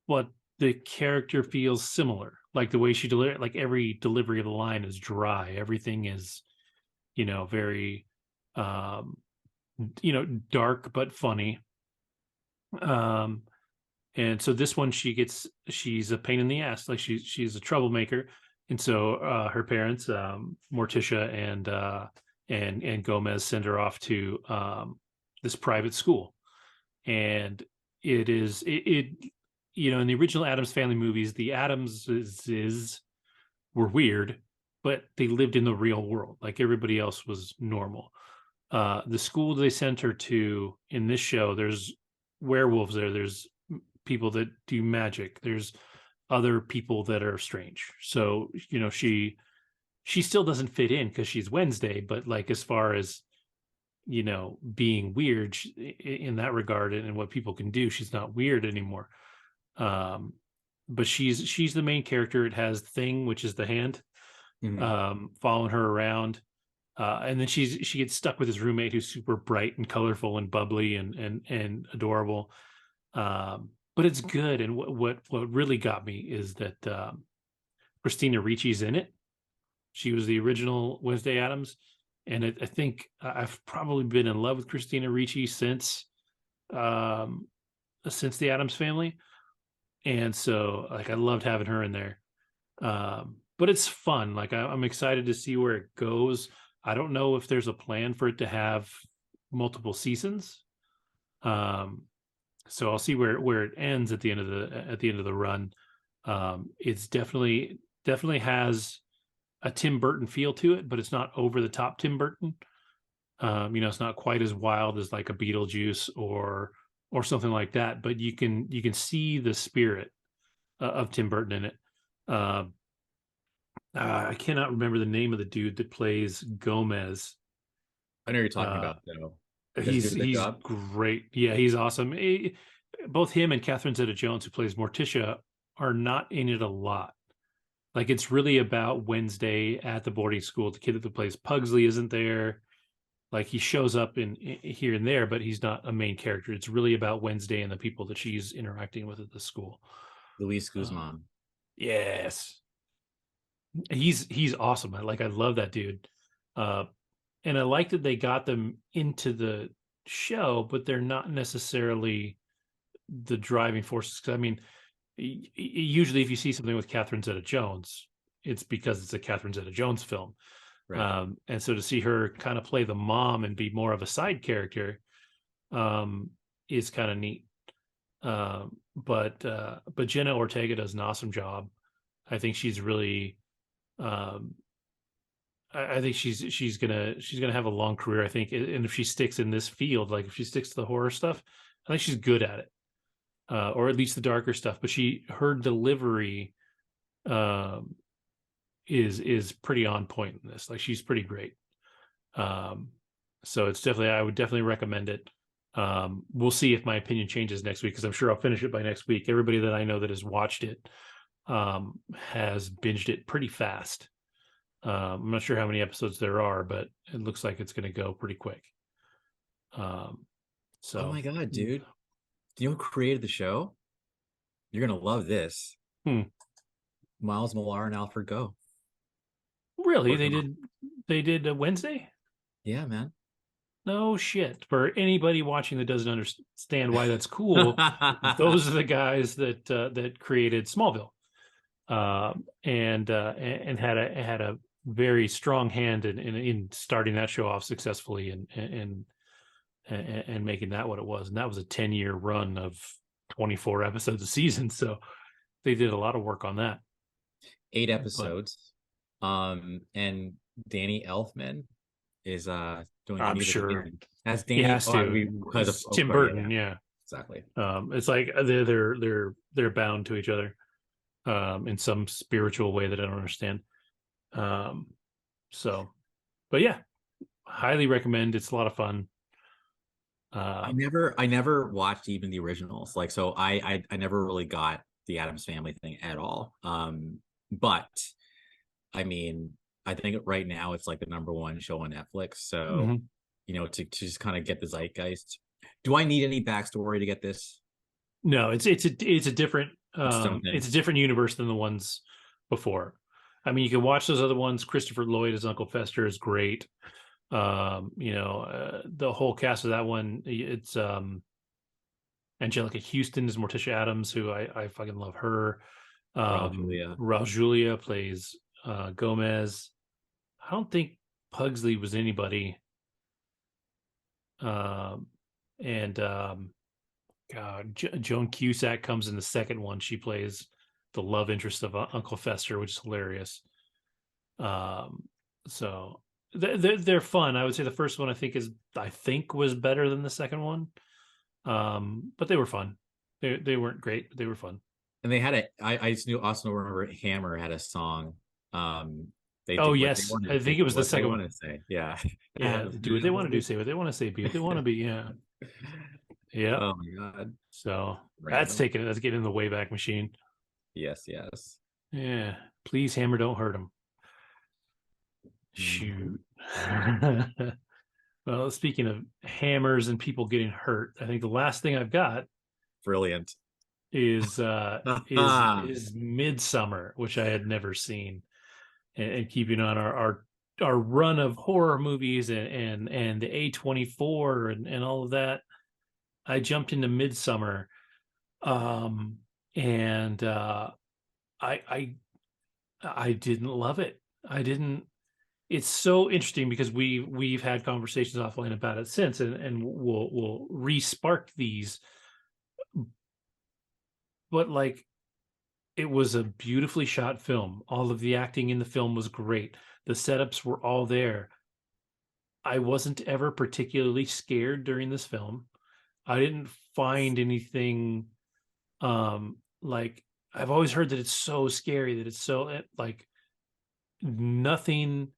but the character feels similar. Like the way she delivered, like every delivery of the line is dry. Everything is, very, dark but funny. And so this one, she's a pain in the ass. Like she's a troublemaker. And so her parents, Morticia and Gomez, send her off to this private school. And it is in the original Addams Family movies, the Addamses were weird, but they lived in the real world. Like everybody else was normal. The school they sent her to in this show, there's werewolves there. There's people that do magic. There's other people that are strange. So, she still doesn't fit in because she's Wednesday, but like as far as, being weird in that regard and what people can do, she's not weird anymore. But she's the main character. It has Thing, which is the hand, following her around. And then she gets stuck with his roommate who's super bright and colorful and bubbly and adorable. But it's good. And what really got me is that Christina Ricci's in it. She was the original Wednesday Addams. And I think I've probably been in love with Christina Ricci since the Addams Family. And so like I loved having her in there. But it's fun. Like I'm excited to see where it goes. I don't know if there's a plan for it to have multiple seasons. So I'll see where it ends at the end of the run. It's definitely has a Tim Burton feel to it, but it's not over the top Tim Burton. It's not quite as wild as like a Beetlejuice or or something like that. But you can see the spirit of Tim Burton in it. I cannot remember the name of the dude that plays Gomez. I know you're talking Uh, about though. Does he do a good he's job? great. Yeah, he's awesome. Both him and Catherine Zeta-Jones, who plays Morticia, are not in it a lot. Like, it's really about Wednesday at the boarding school. The kid that plays Pugsley isn't there. Like, he shows up in here and there, but he's not a main character. It's really about Wednesday and the people that she's interacting with at the school. Luis Uh, Guzman. yes, he's awesome. I love that dude. Uh, and I like that they got them into the show, but they're not necessarily the driving forces. 'Cause, I mean, usually if you see something with Catherine Zeta-Jones, it's because it's a Catherine Zeta-Jones film. Right. And so to see her kind of play the mom and be more of a side character is kind of neat. But Jenna Ortega does an awesome job. I think she's really I think she's gonna have a long career, I think. And if she sticks in this field, like if she sticks to the horror stuff, I think she's good at it. Or at least the darker stuff. But her delivery is pretty on point in this. Like, she's pretty great. So I would definitely recommend it. We'll see if my opinion changes next week, because I'm sure I'll finish it by next week. Everybody that I know that has watched it has binged it pretty fast. I'm not sure how many episodes there are, but it looks like it's going to go pretty quick. Oh my God, dude. Do you know who created the show? You're gonna love this. Miles Millar and Alfred Go. Really? They did Wednesday? Yeah, man. No shit. For anybody watching that doesn't understand why that's cool, those are the guys that created Smallville, and had a very strong hand in starting that show off successfully and making that what it was. And that was a 10-year run of 24 episodes a season. So they did a lot of work on that. 8 episodes. And Danny Elfman is doing the I'm music sure again. As he Danny, has to, because of Tim Burton. Yeah. Exactly. It's like they're bound to each other in some spiritual way that I don't understand. So, but yeah, highly recommend. It's a lot of fun. I never watched even the originals. Like, so I never really got the Addams Family thing at all. But I mean, I think right now it's like the #1 show on Netflix. So, to just kind of get the zeitgeist. Do I need any backstory to get this? No, it's a different It's it's a different universe than the ones before. I mean, you can watch those other ones. Christopher Lloyd as Uncle Fester is great. The whole cast of that one, it's Angelica Houston is Morticia Addams, who I fucking love her. Raul Julia plays Gomez. I don't think Pugsley was anybody. God, Joan Cusack comes in the second one. She plays the love interest of Uncle Fester, which is hilarious. So they're fun. I would say the first one I think was better than the second one. But they were fun. They weren't great, but they were fun. And they had I also remember Hammer had a song. Yes, I think it was the second one. Want to say, yeah, yeah. Do what they want to do, say what they want to say, be what they want to be. Yeah, yeah. Oh my God. So that's getting in the Wayback Machine. Yes. Yeah. Please, Hammer, don't hurt him. Shoot. Well, speaking of hammers and people getting hurt, I think the last thing I've got brilliant is Midsommar, which I had never seen. And keeping on our run of horror movies and the A24 and all of that, I jumped into Midsommar, and I didn't love it. I didn't. It's so interesting because we've had conversations offline about it since, and we'll re-spark these. But like, it was a beautifully shot film. All of the acting in the film was great. The setups were all there. I wasn't ever particularly scared during this film. I didn't find anything like I've always heard that it's so scary, that it's so like nothing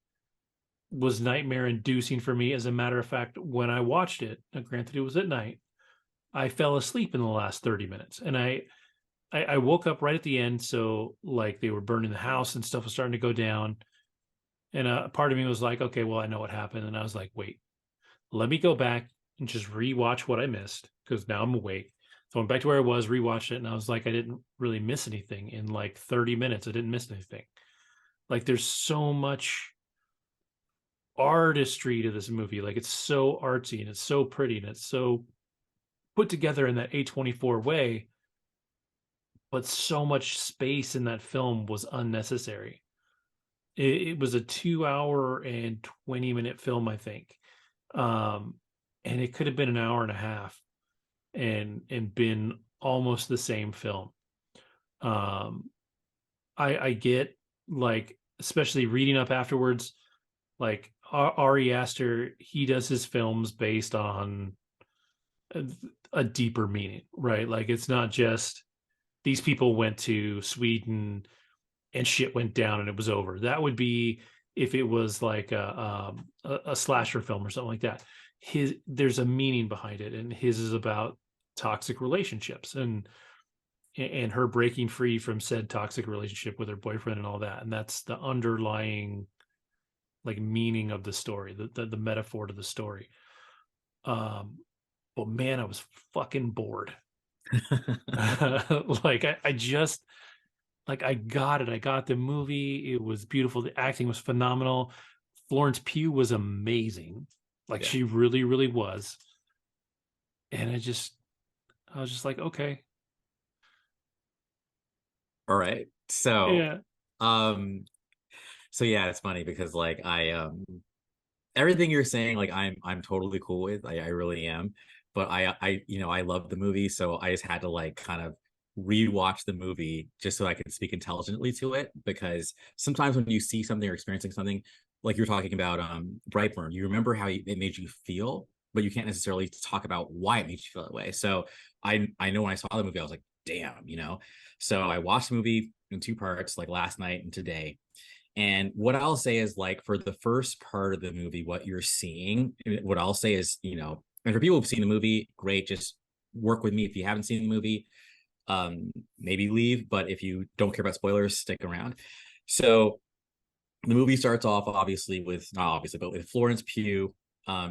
was nightmare inducing for me. As a matter of fact, when I watched it, granted it was at night, I fell asleep in the last 30 minutes, and I woke up right at the end. So like they were burning the house and stuff was starting to go down. And a part of me was like, okay, well, I know what happened. And I was like, wait, let me go back and just rewatch what I missed, because now I'm awake. So I went back to where I was, rewatched it, and I was like, I didn't really miss anything in like 30 minutes. I didn't miss anything. Like there's so much artistry to this movie. Like it's so artsy and it's so pretty and it's so put together in that A24 way, but so much space in that film was unnecessary. It was a 2 hour and 20-minute film, I think. And it could have been an hour and a half and been almost the same film. Um, I get, like, especially reading up afterwards, like Ari Aster, he does his films based on a deeper meaning, right? Like it's not just these people went to Sweden and shit went down and it was over. That would be if it was like a slasher film or something like that. There's a meaning behind it, and his is about toxic relationships and her breaking free from said toxic relationship with her boyfriend and all that. And that's the underlying like meaning of the story, the metaphor to the story. But man, I was fucking bored. Like I just like I got it. I got the movie. It was beautiful. The acting was phenomenal. Florence Pugh was amazing. Like Yeah. she really, really was. And I was just like, okay, All right. yeah, Um, so yeah, it's funny because like everything you're saying, like I'm totally cool with. I really am. But I love the movie, so I just had to like kind of rewatch the movie just so I could speak intelligently to it. Because sometimes when you see something or experiencing something, like you're talking about Brightburn, you remember how it made you feel, but you can't necessarily talk about why it made you feel that way. So I know when I saw the movie, I was like, damn, you know. So I watched the movie in two parts, like last night and today. And what I'll say is, like, for the first part of the movie, what you're seeing, what I'll say is, and for people who've seen the movie, great, just work with me. If you haven't seen the movie, maybe leave. But if you don't care about spoilers, stick around. So the movie starts off obviously with, not obviously, but with Florence Pugh.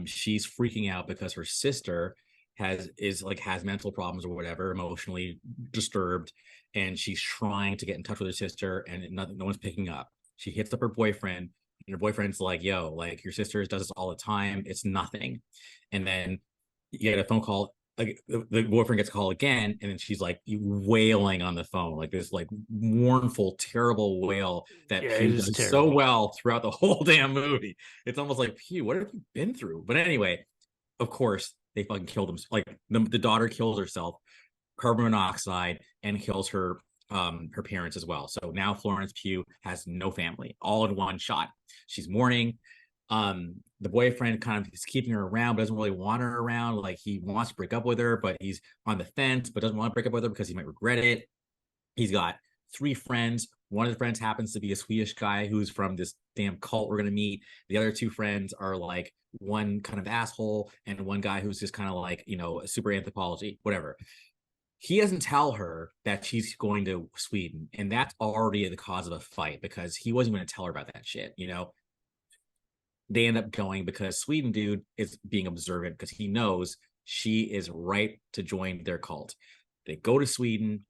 She's freaking out because her sister has mental problems or whatever, emotionally disturbed, and she's trying to get in touch with her sister, and no one's picking up. She hits up her boyfriend, and her boyfriend's like, yo, like, your sister does this all the time, it's nothing. And then you get a phone call, like the boyfriend gets a call again, and then she's like wailing on the phone, like this like mournful, terrible wail that yeah, it Pugh is does so terrible. well throughout the whole damn movie. It's almost like, Pugh, what have you been through? But anyway, of course, they fucking killed them. Like the daughter kills herself, carbon monoxide, and kills her parents as well. So now Florence Pugh has no family, all in one shot. She's mourning. The boyfriend kind of is keeping her around, but doesn't really want her around. Like, he wants to break up with her, but he's on the fence, but doesn't want to break up with her because he might regret it. He's got three friends. One of the friends happens to be a Swedish guy who's from this damn cult we're going to meet. The other two friends are like one kind of asshole and one guy who's just kind of like, super anthropology, whatever. He doesn't tell her that she's going to Sweden. And that's already the cause of a fight because he wasn't going to tell her about that shit. They end up going because Sweden dude is being observant because he knows she is ripe to join their cult. They go to Sweden.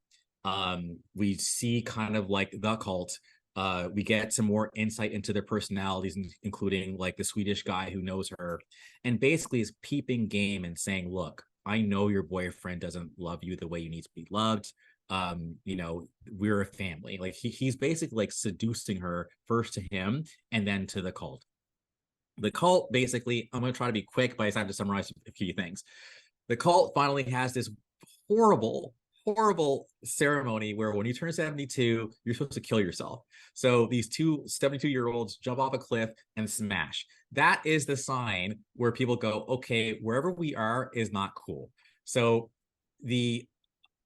We see kind of like the cult. We get some more insight into their personalities, including like the Swedish guy who knows her, and basically is peeping game and saying, look, I know your boyfriend doesn't love you the way you need to be loved. We're a family. Like he's basically like seducing her first to him and then to the cult. The cult, basically, I'm going to try to be quick, but I have to summarize a few things. The cult finally has this horrible, horrible ceremony where when you turn 72, you're supposed to kill yourself. So these two 72-year-olds jump off a cliff and smash. That is the sign where people go, okay, wherever we are is not cool. So the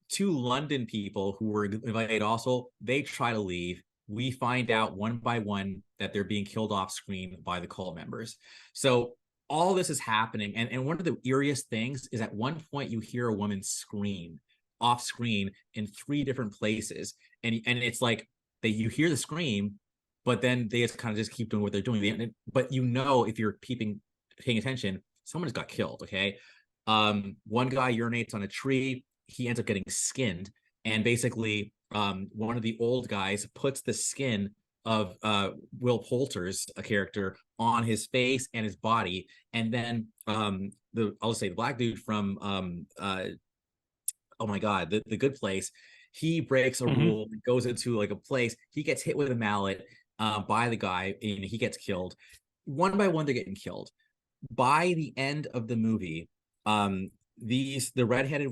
two London people who were invited also, they try to leave. We find out one by one that they're being killed off screen by the cult members. So all this is happening. And one of the eeriest things is at one point you hear a woman scream off screen in 3 different places. And it's like you hear the scream, but then they just kind of just keep doing what they're doing. But you know, if you're paying attention, someone just got killed. Okay. One guy urinates on a tree. He ends up getting skinned, and basically one of the old guys puts the skin of Will Poulter's a character on his face and his body, and then I'll say the black dude from oh my god, the Good Place, he breaks a rule, goes into like a place, he gets hit with a mallet by the guy, and he gets killed. One by one they're getting killed. By the end of the movie, the redheaded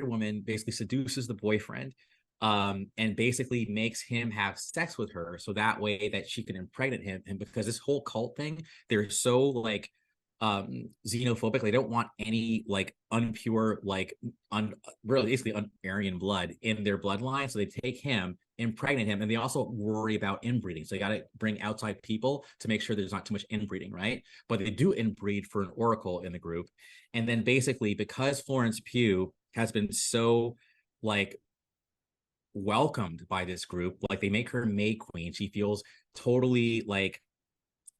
woman basically seduces the boyfriend, and basically makes him have sex with her so that way that she can impregnate him. And because this whole cult thing, they're so like xenophobic, they don't want any like unpure, like really basically un-Aryan blood in their bloodline, so they take him, impregnate him, and they also worry about inbreeding, so they got to bring outside people to make sure there's not too much inbreeding, right? But they do inbreed for an oracle in the group. And then basically, because Florence Pugh has been so like welcomed by this group, like they make her May Queen, she feels totally like,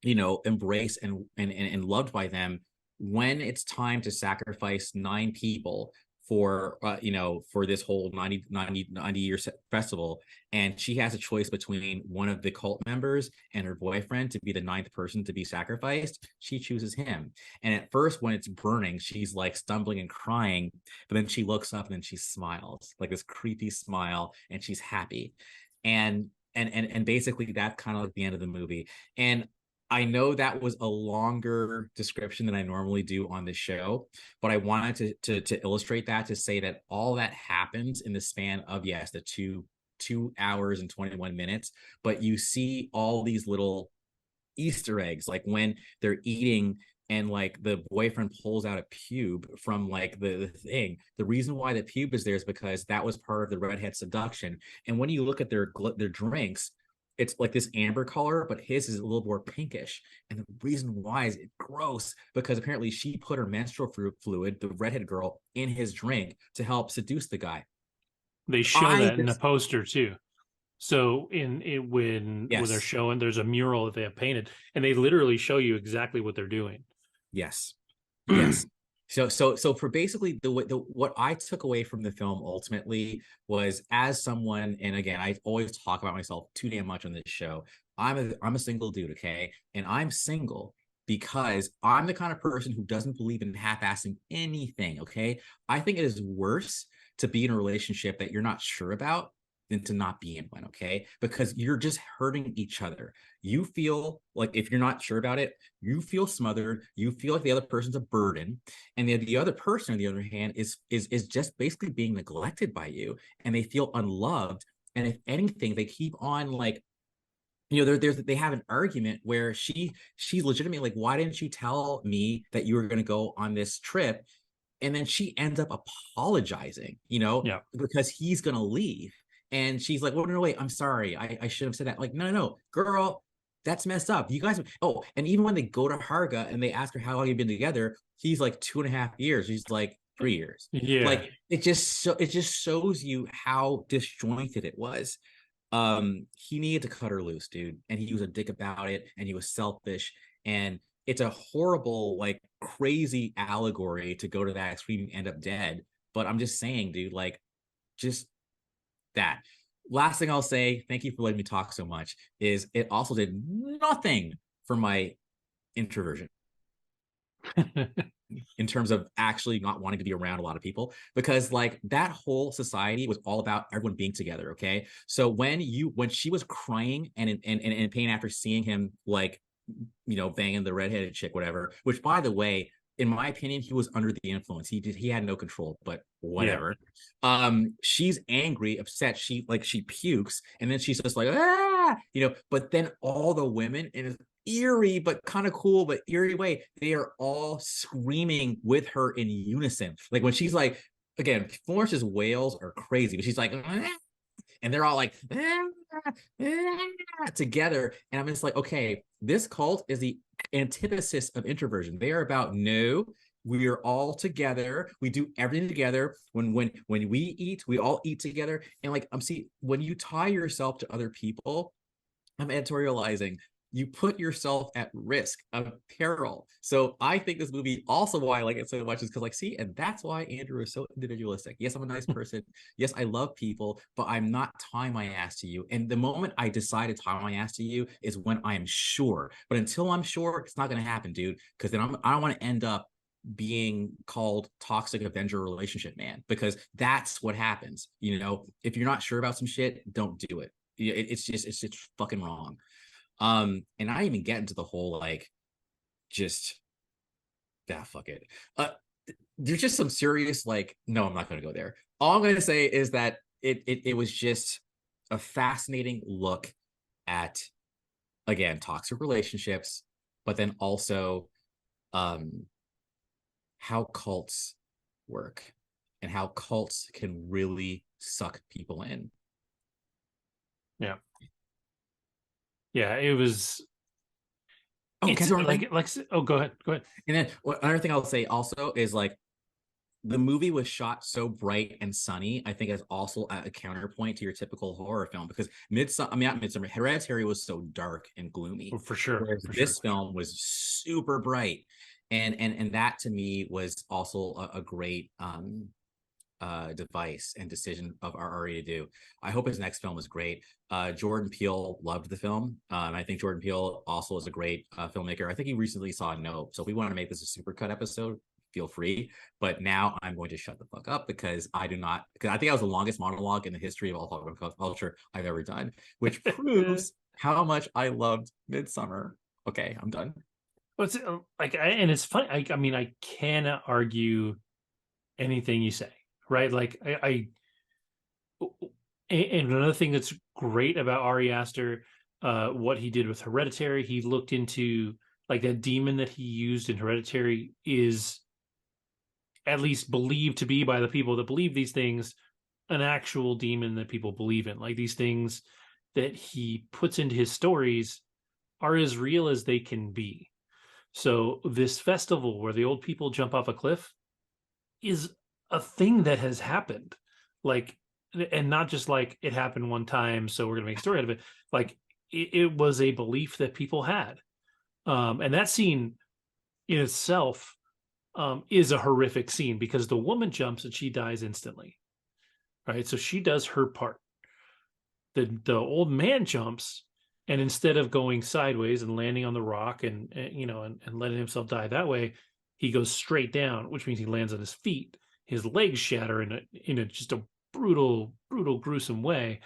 you know, embraced and loved by them. When it's time to sacrifice 9 people for you know, for this whole 90 year festival, and she has a choice between one of the cult members and her boyfriend to be the 9th person to be sacrificed, she chooses him. And at first when it's burning, she's like stumbling and crying, but then she looks up and then she smiles like this creepy smile, and she's happy. And basically that's kind of like the end of the movie. And I know that was a longer description than I normally do on this show, but I wanted to illustrate that, to say that all that happens in the span of, yes, the two hours and 21 minutes, but you see all these little Easter eggs, like when they're eating and like the boyfriend pulls out a pube from like the thing. The reason why the pube is there is because that was part of the redhead seduction. And when you look at their drinks, it's like this amber color, but his is a little more pinkish. And the reason why is it's gross, because apparently she put her menstrual fluid, the redhead girl, in his drink to help seduce the guy. They show that in the poster too. So when they're showing, there's a mural that they have painted, and they literally show you exactly what they're doing. Yes. Yes. So for basically the what I took away from the film ultimately was, as someone, and again, I always talk about myself too damn much on this show, I'm a single dude, okay? And I'm single because I'm the kind of person who doesn't believe in half-assing anything, okay? I think it is worse to be in a relationship that you're not sure about than to not be in one, okay? Because you're just hurting each other. You feel like, if you're not sure about it, you feel smothered, you feel like the other person's a burden, and the other person, on the other hand, is just basically being neglected by you, and they feel unloved. And if anything, they keep on like, you know, they have an argument where she's legitimately like, why didn't you tell me that you were going to go on this trip? And then she ends up apologizing, you know, because he's going to leave. And she's like, well, no, wait, I'm sorry. I should have said that. Like, no, girl, that's messed up. You guys, oh, and even when they go to Harga and they ask her how long you've been together, he's like 2.5 years. She's like 3 years. Yeah. Like, it just shows you how disjointed it was. He needed to cut her loose, dude. And he was a dick about it, and he was selfish. And it's a horrible, like, crazy allegory to go to that extreme and end up dead. But I'm just saying, dude, like, just that. Last thing I'll say, thank you for letting me talk so much, is it also did nothing for my introversion in terms of actually not wanting to be around a lot of people, because like that whole society was all about everyone being together, okay? So when she was crying and in pain after seeing him, like, you know, banging the redheaded chick, whatever, which, by the way, in my opinion, he was under the influence. He had no control, but whatever. Yeah. She's angry, upset. She pukes, and then she's just like, ah, you know. But then all the women, and eerie but kind of cool but eerie way, they are all screaming with her in unison. Like when she's like, again, Florence's wails are crazy, but she's like, and they're all like together. And I'm just like, okay, this cult is the antithesis of introversion. They are about no, we are all together, we do everything together. When we eat, we all eat together. And like, when you tie yourself to other people, I'm editorializing, you put yourself at risk of peril. So I think this movie, also why I like it so much, is because like, see, and that's why Andrew is so individualistic. Yes, I'm a nice person. Yes, I love people, but I'm not tying my ass to you. And the moment I decide to tie my ass to you is when I am sure. But until I'm sure, it's not going to happen, dude. Because then I don't want to end up being called toxic Avenger relationship man, because that's what happens. You know, if you're not sure about some shit, don't do it. It's just fucking wrong. And I even get into the whole like, just fuck it. There's just some serious like, no, I'm not going to go there. All I'm going to say is that it was just a fascinating look at, again, toxic relationships, but then also how cults work and how cults can really suck people in. Yeah. Yeah, it was. Oh, It's like oh, go ahead. And then another thing I'll say also is like, the movie was shot so bright and sunny, I think, is also a counterpoint to your typical horror film, because not Midsommar, Hereditary was so dark and gloomy. For sure. Whereas this film was super bright. And that to me was also a great device and decision of Ari to do. I hope his next film is great. Jordan Peele loved the film. I think Jordan Peele also is a great filmmaker. I think he recently saw Nope. So if we want to make this a supercut episode, feel free. But now I'm going to shut the fuck up, because I think that was the longest monologue in the history of all pop culture I've ever done, which proves how much I loved Midsommar. Okay, I'm done. Well, it's and it's funny. I mean, I cannot argue anything you say, right? Like and another thing that's great about Ari Aster, what he did with Hereditary, he looked into like that demon that he used in Hereditary is at least believed to be, by the people that believe these things, an actual demon that people believe in. Like these things that he puts into his stories are as real as they can be. So this festival where the old people jump off a cliff is a thing that has happened. Like, and not just like it happened one time, so we're gonna make a story out of it. Like it was a belief that people had. And that scene in itself is a horrific scene, because the woman jumps and she dies instantly. Right. So she does her part. The old man jumps, and instead of going sideways and landing on the rock and letting himself die that way, he goes straight down, which means he lands on his feet. His legs shatter in a just a brutal, gruesome way.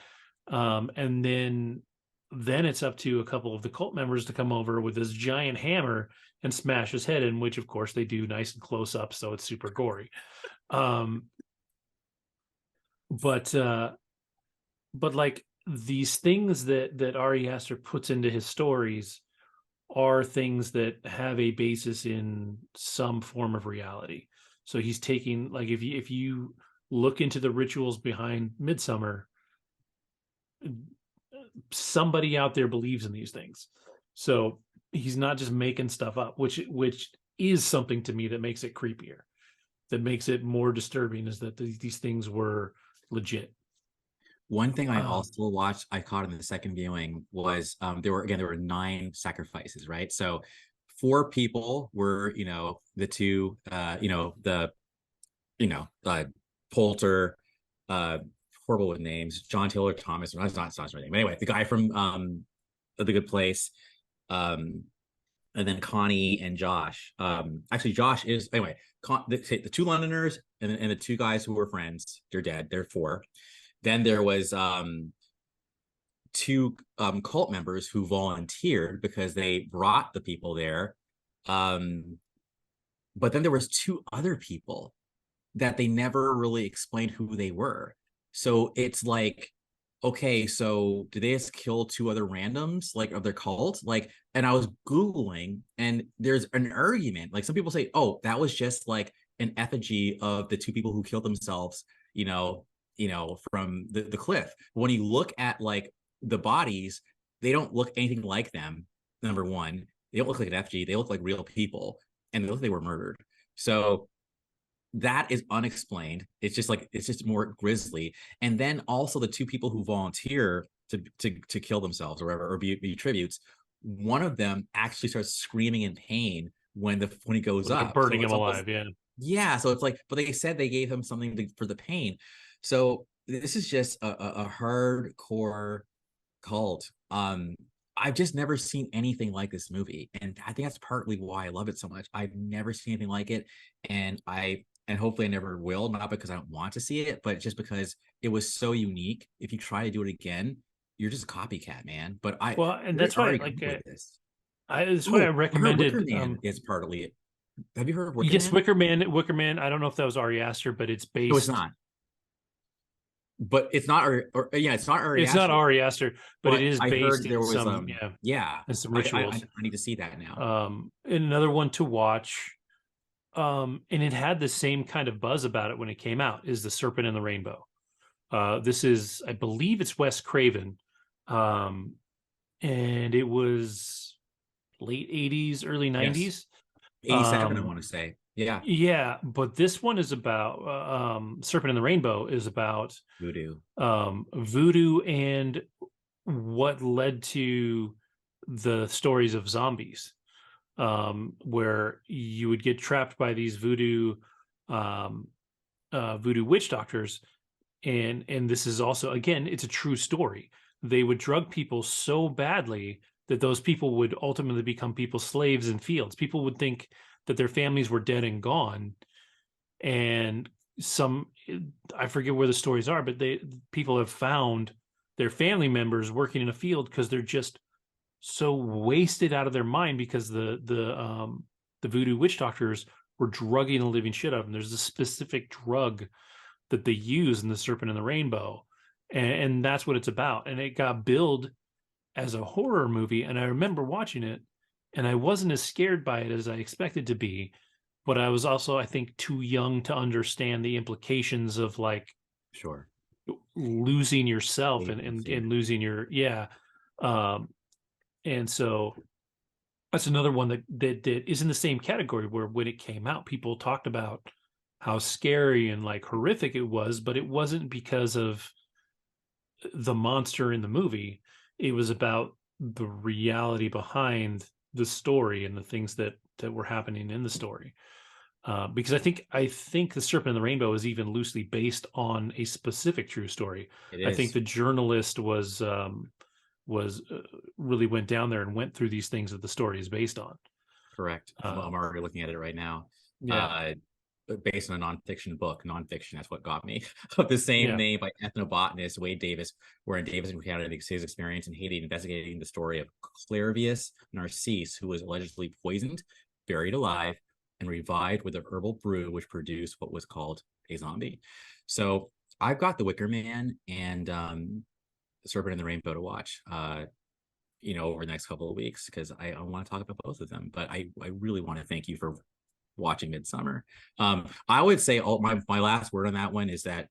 And then it's up to a couple of the cult members to come over with this giant hammer and smash his head in, which of course they do nice and close up, so it's super gory. But like these things that Ari Aster puts into his stories are things that have a basis in some form of reality. So he's taking, like, if you look into the rituals behind Midsommar, somebody out there believes in these things. So he's not just making stuff up, which is something to me that makes it creepier, that makes it more disturbing, is that these things were legit. One thing I also watched, I caught in the second viewing, was there were 9 sacrifices, right? So 4 people were, the two, Poulter, horrible with names, John Taylor Thomas, that's not his name. Anyway, the guy from The Good Place, and then Connie and Josh. Actually, Josh is, anyway, the 2 Londoners and the 2 guys who were friends, they're dead. They're 4. Then there was 2 cult members who volunteered because they brought the people there. But then there was 2 other people that they never really explained who they were. So it's like okay, so did they just kill two other randoms like of their cult? Like, and I was Googling, and there's an argument. Like some people say, oh, that was just like an effigy of the two people who killed themselves, from the cliff. But when you look at like the bodies, they don't look anything like them. Number one, they don't look like an effigy, they look like real people, and they look like they were murdered. So that is unexplained. It's just more grisly. And then also the two people who volunteer to kill themselves or whatever, or be tributes. One of them actually starts screaming in pain when he goes They're up. burning So him it's almost, alive. Yeah. yeah. So it's like, but they said they gave him something for the pain. So this is just a hardcore cult. I've just never seen anything like this movie, and I think that's partly why I love it so much. I've never seen anything like it, and hopefully I never will. Not because I don't want to see it, but just because it was so unique. If you try to do it again, you're just a copycat, man. But Well, and where that's are why, you like, going with this? that's why I Oh, I heard Wicker recommended. Man is partly it. Have you heard of Wicker Yes, Man? Wicker Man. Wicker Man. I don't know if that was Ari Aster, but it's No, it's based. not. But it's not, or yeah, it's not Ari It's not Aster. Ari Aster, but it But is I based heard there in was some, yeah, yeah. in some I rituals. I need to see that now. And another one to watch. And it had the same kind of buzz about it when it came out. Is The Serpent and the Rainbow. This is, I believe, it's Wes Craven, and it was late '80s, early Yes, '90s. 87, I want to say. Yeah, Yeah, but this one is about Serpent and the Rainbow is about voodoo. voodoo and what led to the stories of zombies, where you would get trapped by these um, voodoo witch doctors, and this is also, again, it's a true story. They would drug people so badly that those people would ultimately become people's slaves in fields. People would think that their families were dead and gone, and some, I forget where the stories are, but people have found their family members working in a field because they're just so wasted out of their mind because the voodoo witch doctors were drugging the living shit out of them. There's a specific drug that they use in The Serpent and the Rainbow, and that's what it's about. And it got billed as a horror movie, and I remember watching it, and I wasn't as scared by it as I expected to be, but I was also, I think, too young to understand the implications of like Sure. losing yourself and Agency. losing your, yeah. Um, and so that's another one that is in the same category, where when it came out, people talked about how scary and like horrific it was, but it wasn't because of the monster in the movie. It was about the reality behind the story and the things that were happening in the story. Because I think The Serpent and the Rainbow is even loosely based on a specific true story. It I think is the journalist was really went down there and went through these things that the story is based on. correct. I'm already looking at it right now. Yeah, Based on a nonfiction book. Nonfiction, that's what got me. Of the same yeah, name by ethnobotanist Wade Davis, wherein Davis recounted his experience in Haiti investigating the story of Clairvius Narcisse, who was allegedly poisoned, buried alive, and revived with a herbal brew, which produced what was called a zombie. So I've got The Wicker Man and Serpent and the Rainbow to watch. Over the next couple of weeks because I want to talk about both of them. But I really want to thank you for watching Midsommar. I would say my last word on that one is that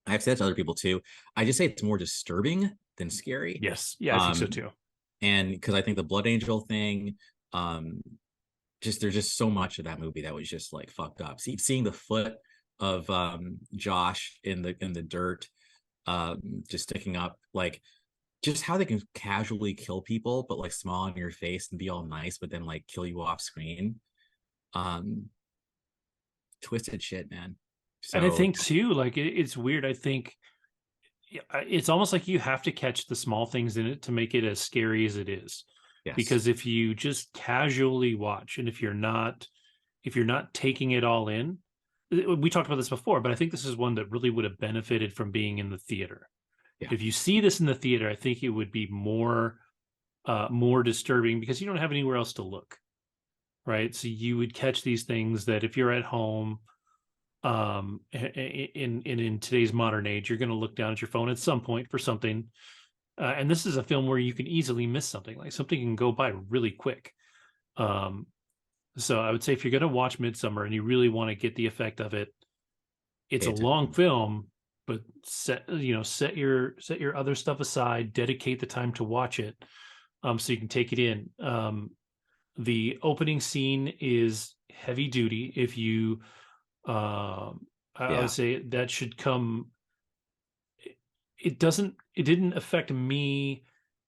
I've said to other people too. I just say it's more disturbing than scary. yes, yeah, I think so Um, too. and because I think the Blood Angel thing, just there's just so much of that movie that was just like fucked up. Seeing the foot of Josh in the dirt, just sticking up, like just how they can casually kill people, but like smile on your face and be all nice, but then like kill you off screen. Um, Twisted shit, man. And I So think too, like it's weird. I think it's almost like you have to catch the small things in it to make it as scary as it is. yes, Because if you just casually watch, and if you're not taking it all in, we talked about this before, but I think this is one that really would have benefited from being in the theater. yeah, If you see this in the theater, I think it would be more disturbing because you don't have anywhere else to look, right? So you would catch these things that if you're at home, in today's modern age, you're going to look down at your phone at some point for something. And this is a film where you can easily miss something. Like something can go by really quick. Um, so I would say if you're going to watch Midsommar and you really want to get the effect of it, it's Pay a long attention. film, but set your other stuff aside, dedicate the time to watch it, so you can take it in. The opening scene is heavy duty. If you, I would Yeah. say that should come. It didn't affect me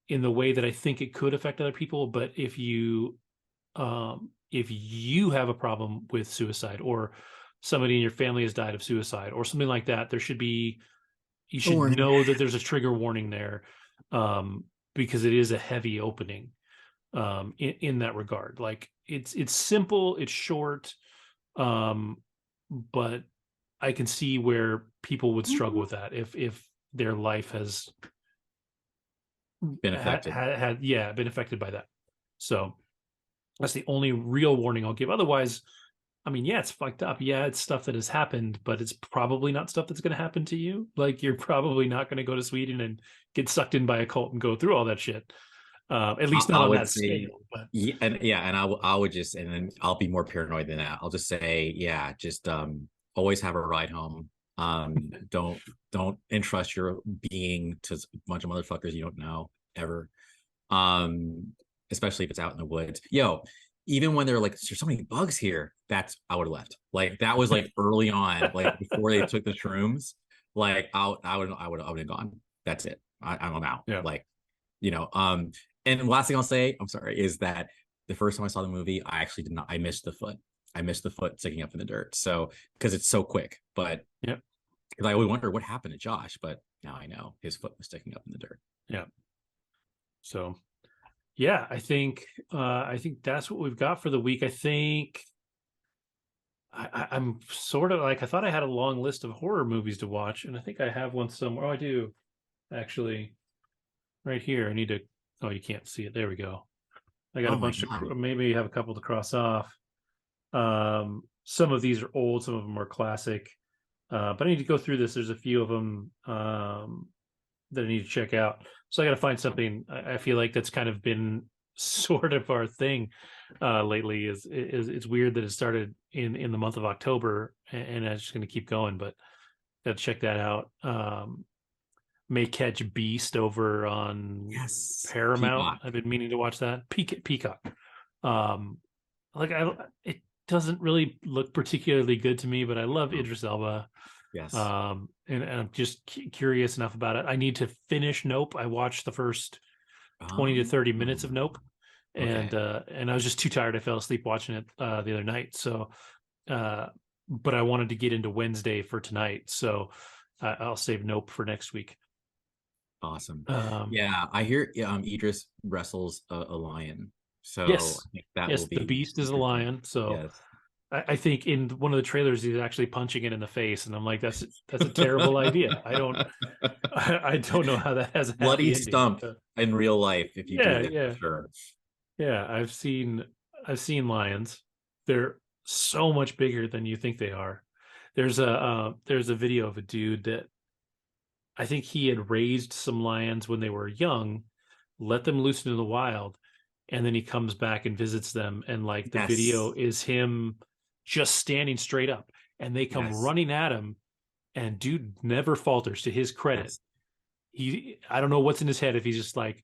in the way that I think it could affect other people. But if you have a problem with suicide, or somebody in your family has died of suicide or something like that, you A should warning. know that there's a trigger warning there, because it is a heavy opening, in that regard. Like it's simple, it's short, but I can see where people would struggle with that if their life has Been affected. been affected by that. So that's the only real warning I'll give. Otherwise, I mean, yeah, it's fucked up. Yeah, it's stuff that has happened, but it's probably not stuff that's going to happen to you. Like, you're probably not going to go to Sweden and get sucked in by a cult and go through all that shit. At least not I on would that say, scale. But and I would just, and then I'll be more paranoid than that. I'll just say, yeah, just always have a ride home. Don't entrust your being to a bunch of motherfuckers you don't know ever. Um, Especially if it's out in the woods. Yo, even when they're like, there's so many bugs here, that's I would have left. Like that was like early on, like before they took the shrooms. Like I would have gone. That's it. I'm out. yeah, Like, you know, and the last thing I'll say, I'm sorry, is that the first time I saw the movie, I actually did not. I missed the foot. I missed the foot sticking up in the dirt. So because it's so quick, but yeah, because I always wonder what happened to Josh, but now I know his foot was sticking up in the dirt. yeah. So yeah, I think that's what we've got for the week. I think I'm sort of like, I thought I had a long list of horror movies to watch, and I think I have one somewhere. Oh, I do actually, right here. I need to. Oh, you can't see it. There we go. I got a Oh my bunch to god. maybe have a couple to cross off. Some of these are old, some of them are classic. But I need to go through this. There's a few of them, that I need to check out. So I got to find something. I feel like that's kind of been sort of our thing, lately. Is it's weird that it started in the month of October, and it's just going to keep going. But got to check that out. May catch Beast over on Yes. Paramount. Peacock. I've been meaning to watch that. Peacock. Um, like it doesn't really look particularly good to me, but I love Oh, Idris Elba. yes. And I'm just curious enough about it. I need to finish Nope. I watched the first 20 to 30 minutes of Nope, Okay. and I was just too tired. I fell asleep watching it, the other night. So, uh, but I wanted to get into Wednesday for tonight, so I'll save Nope for next week. Awesome. Um, Yeah, I hear Idris wrestles a lion. So yes, I think that will yes, the be Beast is a interesting. lion. So Yes. I think in one of the trailers he's actually punching it in the face, and I'm like, that's a terrible idea. I don't know how that has a Bloody happy ending. stump in real life if you do Yeah, that, yeah, sure. yeah. I've seen lions. They're so much bigger than you think they are. There's a video of a dude that I think he had raised some lions when they were young, let them loose into the wild, and then he comes back and visits them, and like the video Yes. is him just standing straight up, and they come Yes. running at him, and dude never falters. To his credit, Yes. I don't know what's in his head, if he's just like,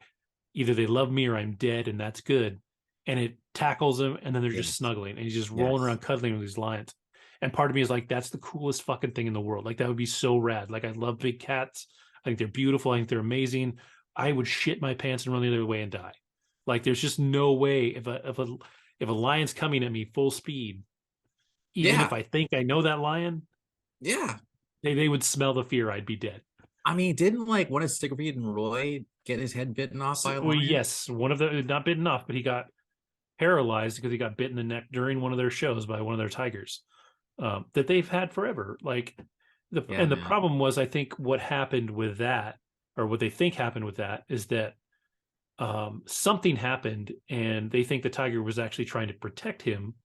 either they love me or I'm dead, and that's good. And it tackles him, and then they're just Yes. snuggling, and he's just rolling Yes. around cuddling with these lions. And part of me is like, that's the coolest fucking thing in the world. Like, that would be so rad. Like, I love big cats. I think they're beautiful. I think they're amazing. I would shit my pants and run the other way and die. Like, there's just no way, if a lion's coming at me full speed, even if Yeah. I think I know that lion, Yeah. they would smell the fear. I'd be dead. I mean, didn't like one of Siegfried and Roy get his head bitten off So, by a well, lion? yes, one of them, not bitten off, but he got paralyzed because he got bit in the neck during one of their shows by one of their tigers, that they've had forever. Like, Yeah, and the man. problem was, I think what happened with that, or what they think happened with that, is that, something happened, and they think the tiger was actually trying to protect him,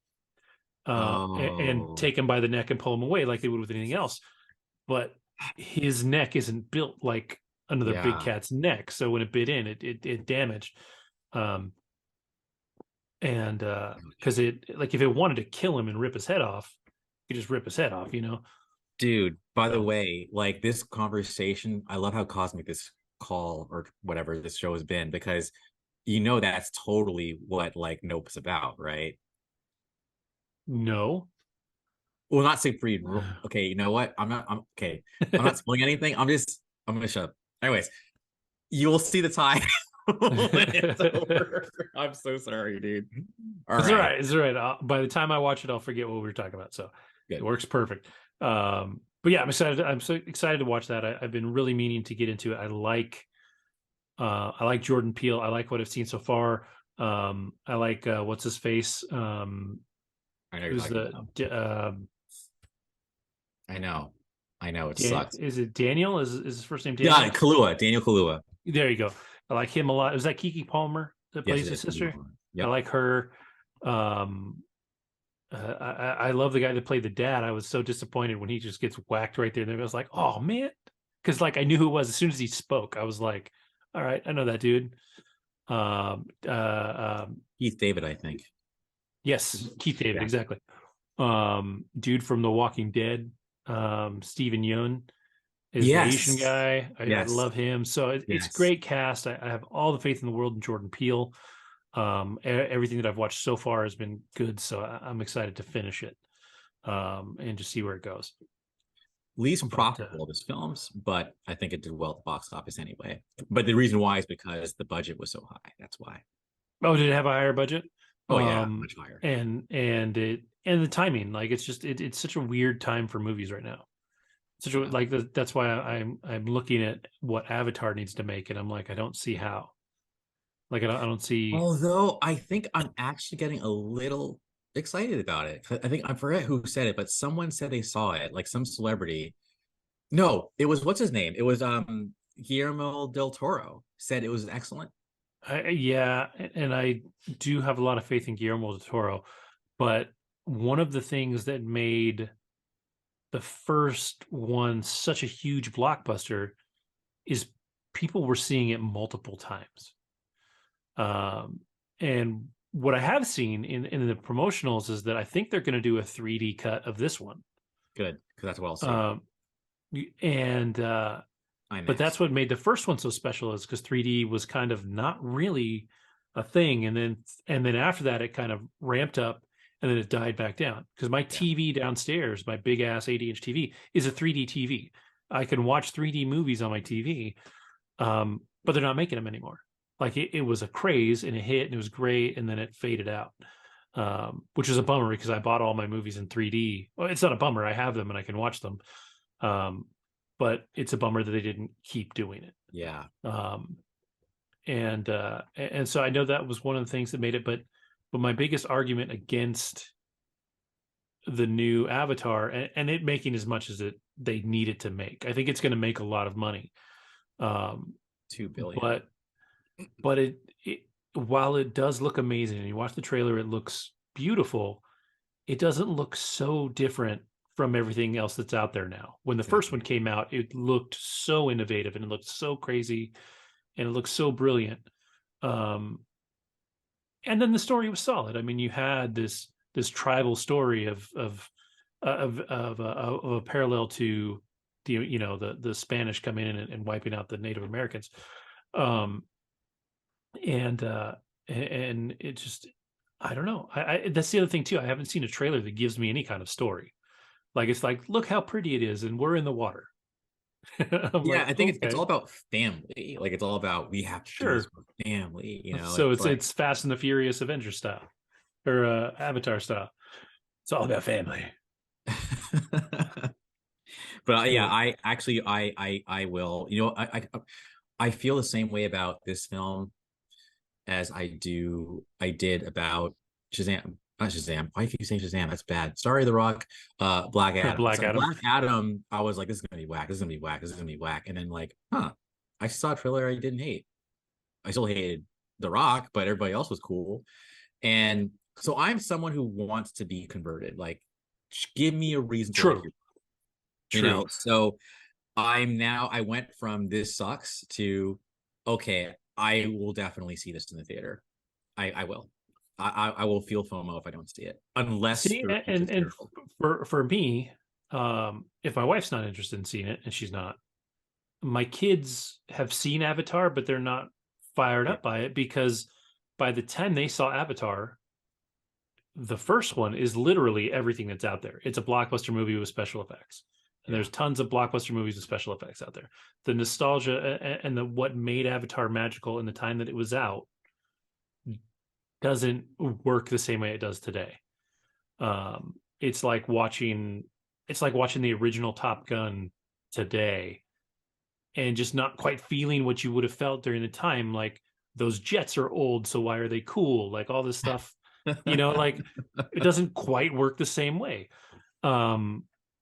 and Oh, take him by the neck and pull him away like they would with anything else. But his neck isn't built like another big yeah, cat's neck, so when it bit in, it damaged. Um, and because it like if it wanted to kill him and rip his head off, you just rip his head off, you know. dude. By the So way, like this conversation, I love how cosmic this call or whatever this show has been because that's totally what like Nope's about, right? no. Well, not Siegfried. Okay, you know what? I'm okay. I'm not spoiling anything. I'm gonna shut up. Anyways, you will see the tie when it's over. I'm so sorry, dude. All It's all right, right. It's all right. By the time I watch it, I'll forget what we were talking about. So it good. works perfect. But yeah, I'm excited. I'm so excited to watch that. I've been really meaning to get into it. I like Jordan Peele. I like what I've seen so far. I like what's his face? I know you're Who's talking the about. I know. I know it Dan, sucks. is it Daniel? Is his first name Yeah, Daniel? Kahlua, Daniel Kahlua. There you go. I like him a lot. Was that Kiki Palmer that Yes, plays it his is. sister? I Yep. like her. Um, I love the guy that played the dad. I was so disappointed when he just gets whacked right there. And I was like, oh man, because like I knew who it was as soon as he spoke. I was like, all right, I know that dude. Um, Keith David, I think. yes, Keith David, Yeah. exactly. Dude from The Walking Dead, Steven Yeun is the Asian Yes. guy. I Yes. love him. So it's Yes. great cast. I have all the faith in the world in Jordan Peele. Everything that I've watched so far has been good, so I'm excited to finish it and just see where it goes. Least But profitable of his films, but I think it did well at the box office anyway. But the reason why is because the budget was so high. That's why. oh, did it have a higher budget? Oh yeah, much higher. And the timing, like it's just it's such a weird time for movies right now. Such a Yeah. like that's why I'm looking at what Avatar needs to make, and I'm like I don't see how. Like I don't see. Although I think I'm actually getting a little excited about it. I think I forget who said it, but someone said they saw it, like some celebrity. No, it was what's his name? It was Guillermo del Toro said it was excellent. Yeah, and I do have a lot of faith in Guillermo del Toro, but one of the things that made the first one such a huge blockbuster is people were seeing it multiple times. And what I have seen in the promotionals is that I think they're going to do a 3D cut of this one. Good, because that's well seen. Um, and but IMAX. that's what made the first one so special is because 3D was kind of not really a thing, and then after that it kind of ramped up and then it died back down because my Yeah. TV downstairs, my big ass 80-inch TV, is a 3D TV. I can watch 3D movies on my TV, but they're not making them anymore. Like it was a craze and it hit and it was great and then it faded out, which is a bummer because I bought all my movies in 3D. Well, it's not a bummer. I have them and I can watch them. Um, but it's a bummer that they didn't keep doing it. Yeah. And so I know that was one of the things that made it, but my biggest argument against the new Avatar and it making as much as they need it to make, I think it's going to make a lot of money. 2 billion. But it while it does look amazing and you watch the trailer, it looks beautiful. It doesn't look so different from everything else that's out there now. When the first one came out, it looked so innovative and it looked so crazy and it looked so brilliant. And then the story was solid. I mean, you had this tribal story of a parallel to the Spanish coming in and wiping out the Native Americans. And it just I don't know. I that's the other thing too. I haven't seen a trailer that gives me any kind of story. Like it's like, look how pretty it is, and we're in the water. I'm Yeah, like, I think it's all okay, about family. Like it's all about we have to do this sure. for family. So It's it's like, it's Fast and the Furious Avenger style or Avatar style. It's all about family. but yeah, So I will. I feel the same way about this film as I did about Shazam. Not Shazam. Why do you say Shazam? That's bad. Sorry, The Rock. Black Adam. Black So Adam. Black Adam, I was like, this is gonna be whack. This is gonna be whack. This is gonna be whack. And then like, I saw a trailer I didn't hate. I still hated The Rock, but everybody else was cool. And So I'm someone who wants to be converted. Like, give me a reason to like True. your, True. So I went from this sucks to, okay, I will definitely see this in the theater. I will. I will feel FOMO if I don't see it, unless See, the reviews are and terrible. for me, if my wife's not interested in seeing it, and she's not, my kids have seen Avatar, but they're not fired Yeah. up by it because by the time they saw Avatar, the first one is literally everything that's out there. It's a blockbuster movie with special effects. And Yeah. there's tons of blockbuster movies with special effects out there. The nostalgia and the what made Avatar magical in the time that it was out doesn't work the same way it does today. It's like watching the original Top Gun today and just not quite feeling what you would have felt during the time. Like those jets are old, so why are they cool? Like all this stuff, like it doesn't quite work the same way.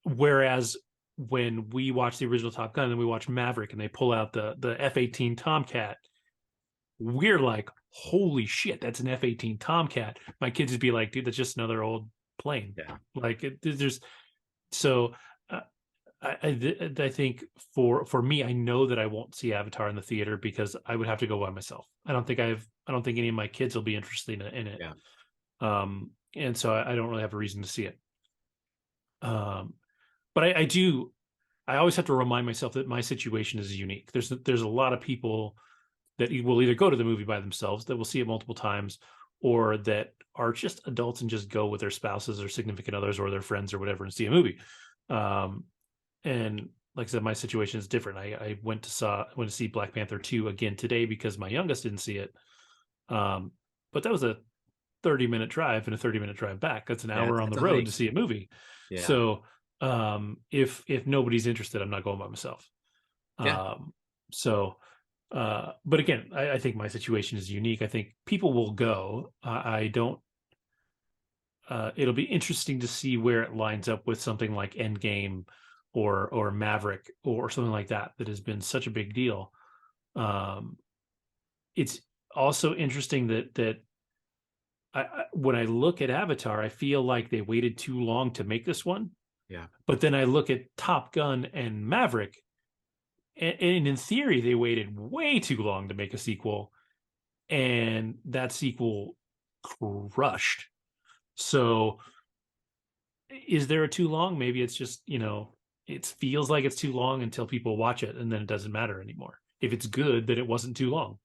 Whereas when we watch the original Top Gun and we watch Maverick and they pull out the F-18 Tomcat, we're like, holy shit, that's an F-18 Tomcat. My kids would be like, dude, that's just another old plane. Yeah. Like there's so I think for me, I know that I won't see Avatar in the theater because I would have to go by myself. I don't think any of my kids will be interested in it. Yeah. And so I don't really have a reason to see it. But I always have to remind myself that my situation is unique. There's a lot of people that will either go to the movie by themselves, that will see it multiple times, or that are just adults and just go with their spouses or significant others or their friends or whatever and see a movie. And like I said, my situation is different. I went to see Black Panther 2 again today because my youngest didn't see it. But that was a 30-minute drive and a 30-minute drive back. That's an hour on the road to see a movie. Yeah. So if nobody's interested, I'm not going by myself. Yeah. But again, I think my situation is unique. I think people will go. I don't. It'll be interesting to see where it lines up with something like Endgame or Maverick or something like that has been such a big deal. It's also interesting that when I look at Avatar, I feel like they waited too long to make this one. Yeah. But then I look at Top Gun and Maverick, and in theory, they waited way too long to make a sequel, and that sequel crushed. So is there a too long? Maybe it's just, it feels like it's too long until people watch it, and then it doesn't matter anymore. If it's good, then it wasn't too long.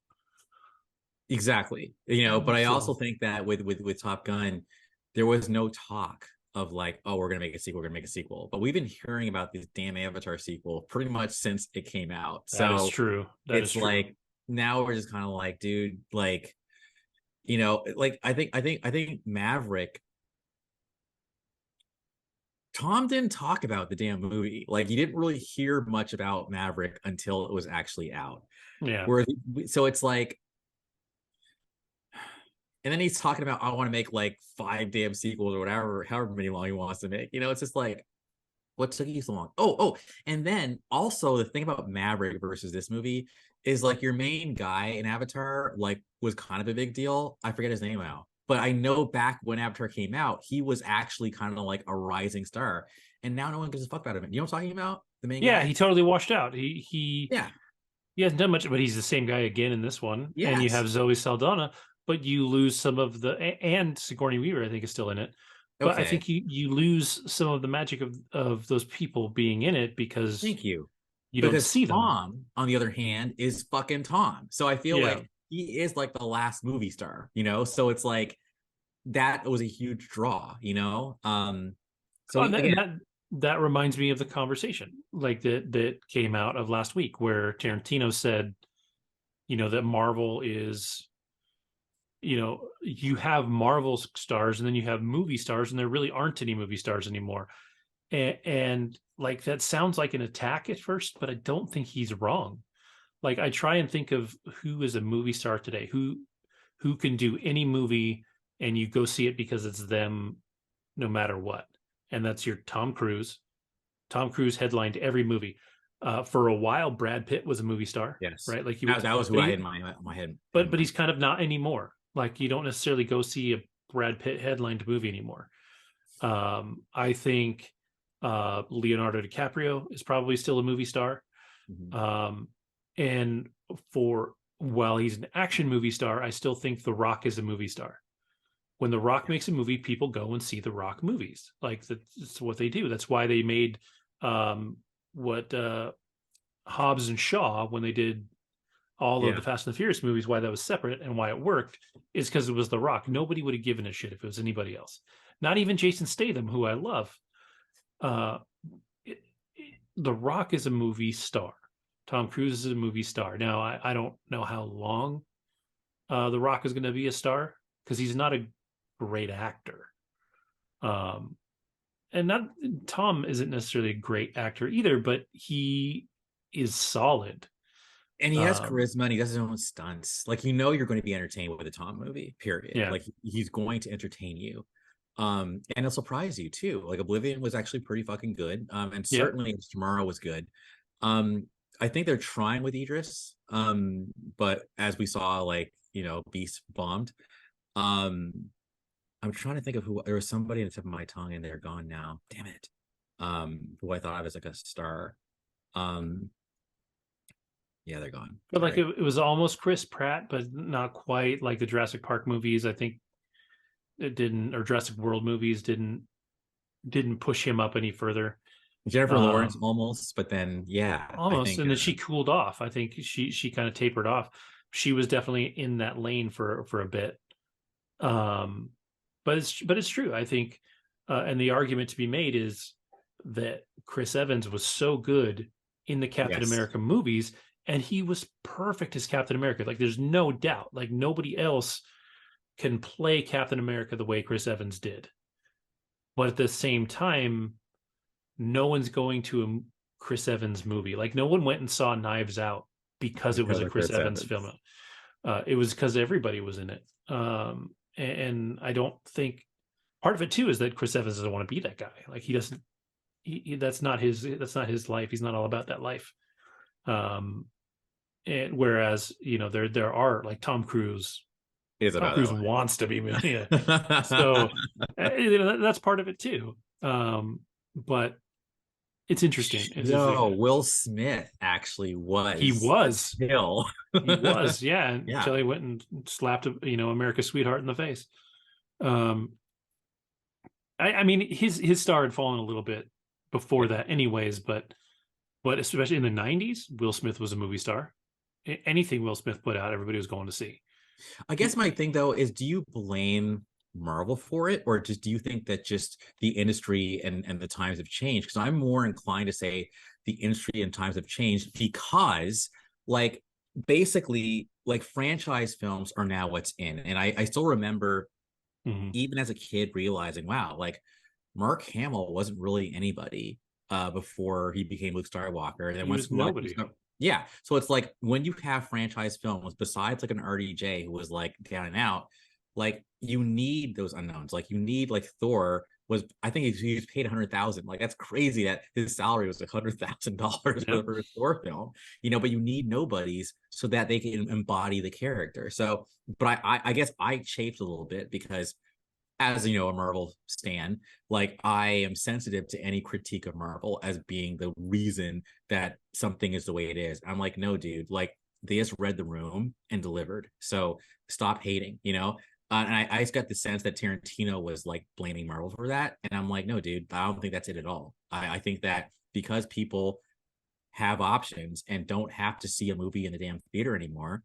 Exactly. But I also think that with Top Gun, there was no talk of like, oh, we're gonna make a sequel. But we've been hearing about this damn Avatar sequel pretty much since it came out. That is true. It's like now we're just kind of like, dude, like, like I think Maverick. Tom didn't talk about the damn movie. Like, you didn't really hear much about Maverick until it was actually out. Yeah. So it's like, and then he's talking about, I want to make like 5 damn sequels or whatever, however many long he wants to make. It's just like, what took you so long? Oh, and then also the thing about Maverick versus this movie is like your main guy in Avatar like was kind of a big deal. I forget his name now, but I know back when Avatar came out, he was actually kind of like a rising star, and now no one gives a fuck about him. You know what I'm talking about? The main guy? He totally washed out. He hasn't done much, but he's the same guy again in this one. Yes. And you have Zoe Saldana, but you lose some of and Sigourney Weaver, I think, is still in it. But okay. I think you lose some of the magic of those people being in it because you don't see them. Tom, on the other hand, is fucking Tom. So I feel like he is like the last movie star, So it's like that was a huge draw, that reminds me of the conversation like that came out of last week where Tarantino said, that Marvel is, you have Marvel stars and then you have movie stars, and there really aren't any movie stars anymore. And like, that sounds like an attack at first, but I don't think he's wrong. Like, I try and think of who is a movie star today, who can do any movie and you go see it because it's them no matter what. And that's your Tom Cruise. Tom Cruise headlined every movie. For a while, Brad Pitt was a movie star. Yes. Right. Like that was who I had in my head. But he's kind of not anymore. Like, you don't necessarily go see a Brad Pitt headlined movie anymore. I think Leonardo DiCaprio is probably still a movie star. And while he's an action movie star, I still think The Rock is a movie star. When The Rock makes a movie, people go and see The Rock movies. Like that's what they do. That's why they made Hobbs and Shaw, when they did all of the Fast and the Furious movies, why that was separate and why it worked is because it was The Rock. Nobody would have given a shit if it was anybody else. Not even Jason Statham, who I love. The Rock is a movie star. Tom Cruise is a movie star. Now, I don't know how long The Rock is going to be a star, because he's not a great actor. And Tom isn't necessarily a great actor either, but he is solid. And he has charisma, and he does his own stunts. Like, you're going to be entertained with a Tom movie, period. Yeah. Like, he's going to entertain you. And it'll surprise you too. Like, Oblivion was actually pretty fucking good. And certainly Tomorrow was good. I think they're trying with Idris. But as we saw, like, Beast bombed. I'm trying to think of who. There was somebody on the tip of my tongue, and they're gone now. Damn it. Who I thought was like a star. Yeah, they're gone. But like it was almost Chris Pratt, but not quite. Like the Jurassic Park movies, I think it didn't, or Jurassic World movies didn't push him up any further. Jennifer Lawrence almost, but then almost, and then she cooled off. I think she kind of tapered off. She was definitely in that lane for a bit. But it's true. I think, and the argument to be made is that Chris Evans was so good in the Captain America movies, and he was perfect as Captain America. Like, there's no doubt. Like, nobody else can play Captain America the way Chris Evans did. But at the same time, no one's going to a Chris Evans movie. Like, no one went and saw Knives Out because it was a Chris Evans film. It was because everybody was in it. And I don't think part of it too is that Chris Evans doesn't want to be that guy. Like, he doesn't. That's not his life. He's not all about that life. And whereas there are, like, Tom Cruise. Tom Cruise wants to be, so that's part of it too. But it's interesting. Will Smith actually was. He was. He was, yeah. And Shelley went and slapped America's Sweetheart in the face. I mean, his star had fallen a little bit before that, anyways. But especially in the '90s, Will Smith was a movie star. Anything Will Smith put out, everybody was going to see. I guess my thing though is, do you blame Marvel for it, or do you think that just the industry and the times have changed? Because I'm more inclined to say the industry and times have changed, because like basically like franchise films are now what's in. And I still remember even as a kid realizing, wow, like Mark Hamill wasn't really anybody before he became Luke Skywalker. And then once nobody. So it's like, when you have franchise films, besides like an RDJ who was like down and out, like, you need those unknowns. Like, you need, like, Thor was, I think he was paid $100,000. Like, that's crazy that his salary was $100,000 for a Thor film, but you need nobodies so that they can embody the character. So, but I guess I chafed a little bit because, as a Marvel stan, like, I am sensitive to any critique of Marvel as being the reason that something is the way it is. I'm like, no, dude, like, they just read the room and delivered. So stop hating, and I just got the sense that Tarantino was like blaming Marvel for that. And I'm like, no, dude, I don't think that's it at all. I think that because people have options and don't have to see a movie in the damn theater anymore,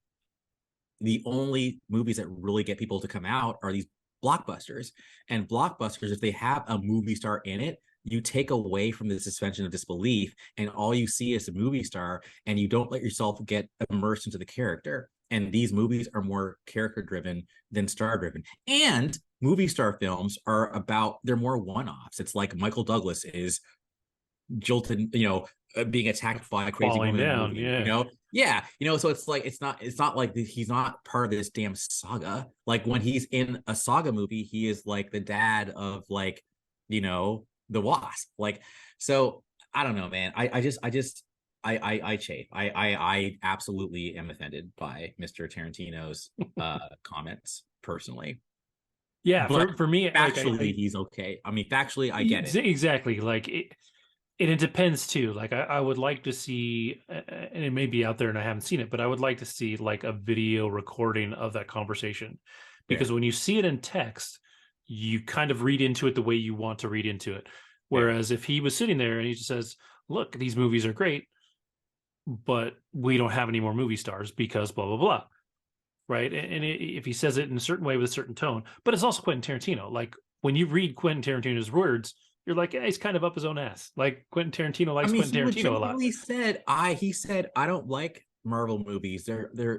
the only movies that really get people to come out are these blockbusters. And blockbusters, if they have a movie star in it, you take away from the suspension of disbelief, and all you see is a movie star, and you don't let yourself get immersed into the character. And these movies are more character driven than star driven. And movie star films they're more one-offs. It's like Michael Douglas is jolted, being attacked by a crazy falling woman down, movie, so it's like it's not like he's not part of this damn saga. Like, when he's in a saga movie, he is like the dad of, like, the Wasp. Like, so I don't know, man. I chafe. I absolutely am offended by Mr. Tarantino's comments personally. Yeah, But for me, like factually, he's okay. I mean, factually, I get it. exactly. Like and it depends too. Like I would like to see, and it may be out there and I haven't seen it, but I would like to see like a video recording of that conversation, because Fair, when you see it in text, you kind of read into it the way you want to read into it. fair. Whereas if he was sitting there and he just says, "Look, these movies are great, but we don't have any more movie stars because blah blah blah," right? And if he says it in a certain way with a certain tone, but it's also Quentin Tarantino. Like when you read Quentin Tarantino's words, you're like, he's kind of up his own ass. Like Quentin Tarantino I likes mean, Quentin he Tarantino a lot. legitimately said, he said, I don't like Marvel movies.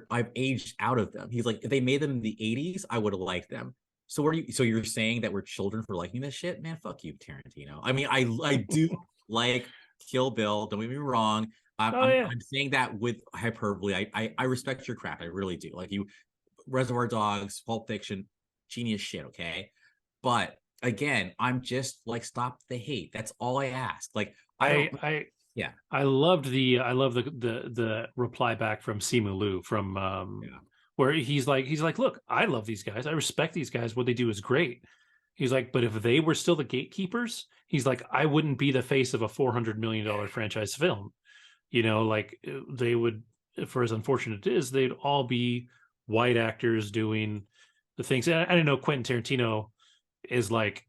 I've aged out of them. He's like, if they made them in the 80s, I would have liked them. So you're saying that we're children for liking this shit? Man, fuck you, Tarantino. I mean, I do like Kill Bill. Don't get me wrong. Oh yeah, I'm saying that with hyperbole. I respect your craft. I really do. Like you, Reservoir Dogs, Pulp Fiction, genius shit. Okay, but again, I'm just like, stop the hate. That's all I ask. Like I don't. I Yeah, I love the reply back from Simu Liu from yeah. where he's like, look, I love these guys. I respect these guys. What they do is great. He's like, but if they were still the gatekeepers, he's like, I wouldn't be the face of a $400 million franchise film. You know, like they would, for as unfortunate it is, they'd all be white actors doing the things. And I don't know, Quentin Tarantino is like,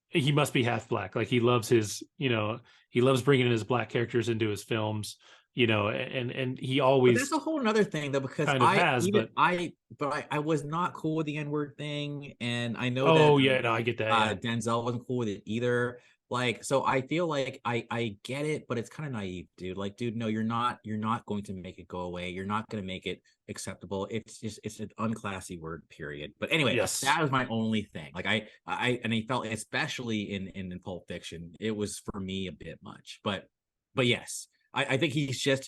he must be half black. Like he loves his, he loves bringing in his black characters into his films, and he But always that's a whole another thing though, because kind of has. But I was not cool with the N-word thing, and I know that oh yeah, no, I get that. Yeah, Denzel wasn't cool with it either. Like, so I feel like I get it, but it's kind of naive, dude. Like, dude, no, you're not going to make it go away. You're not going to make it acceptable. It's an unclassy word, period. But anyway, yes, that was my only thing. Like I felt, especially in Pulp Fiction, it was for me a bit much. But yes, I think he's a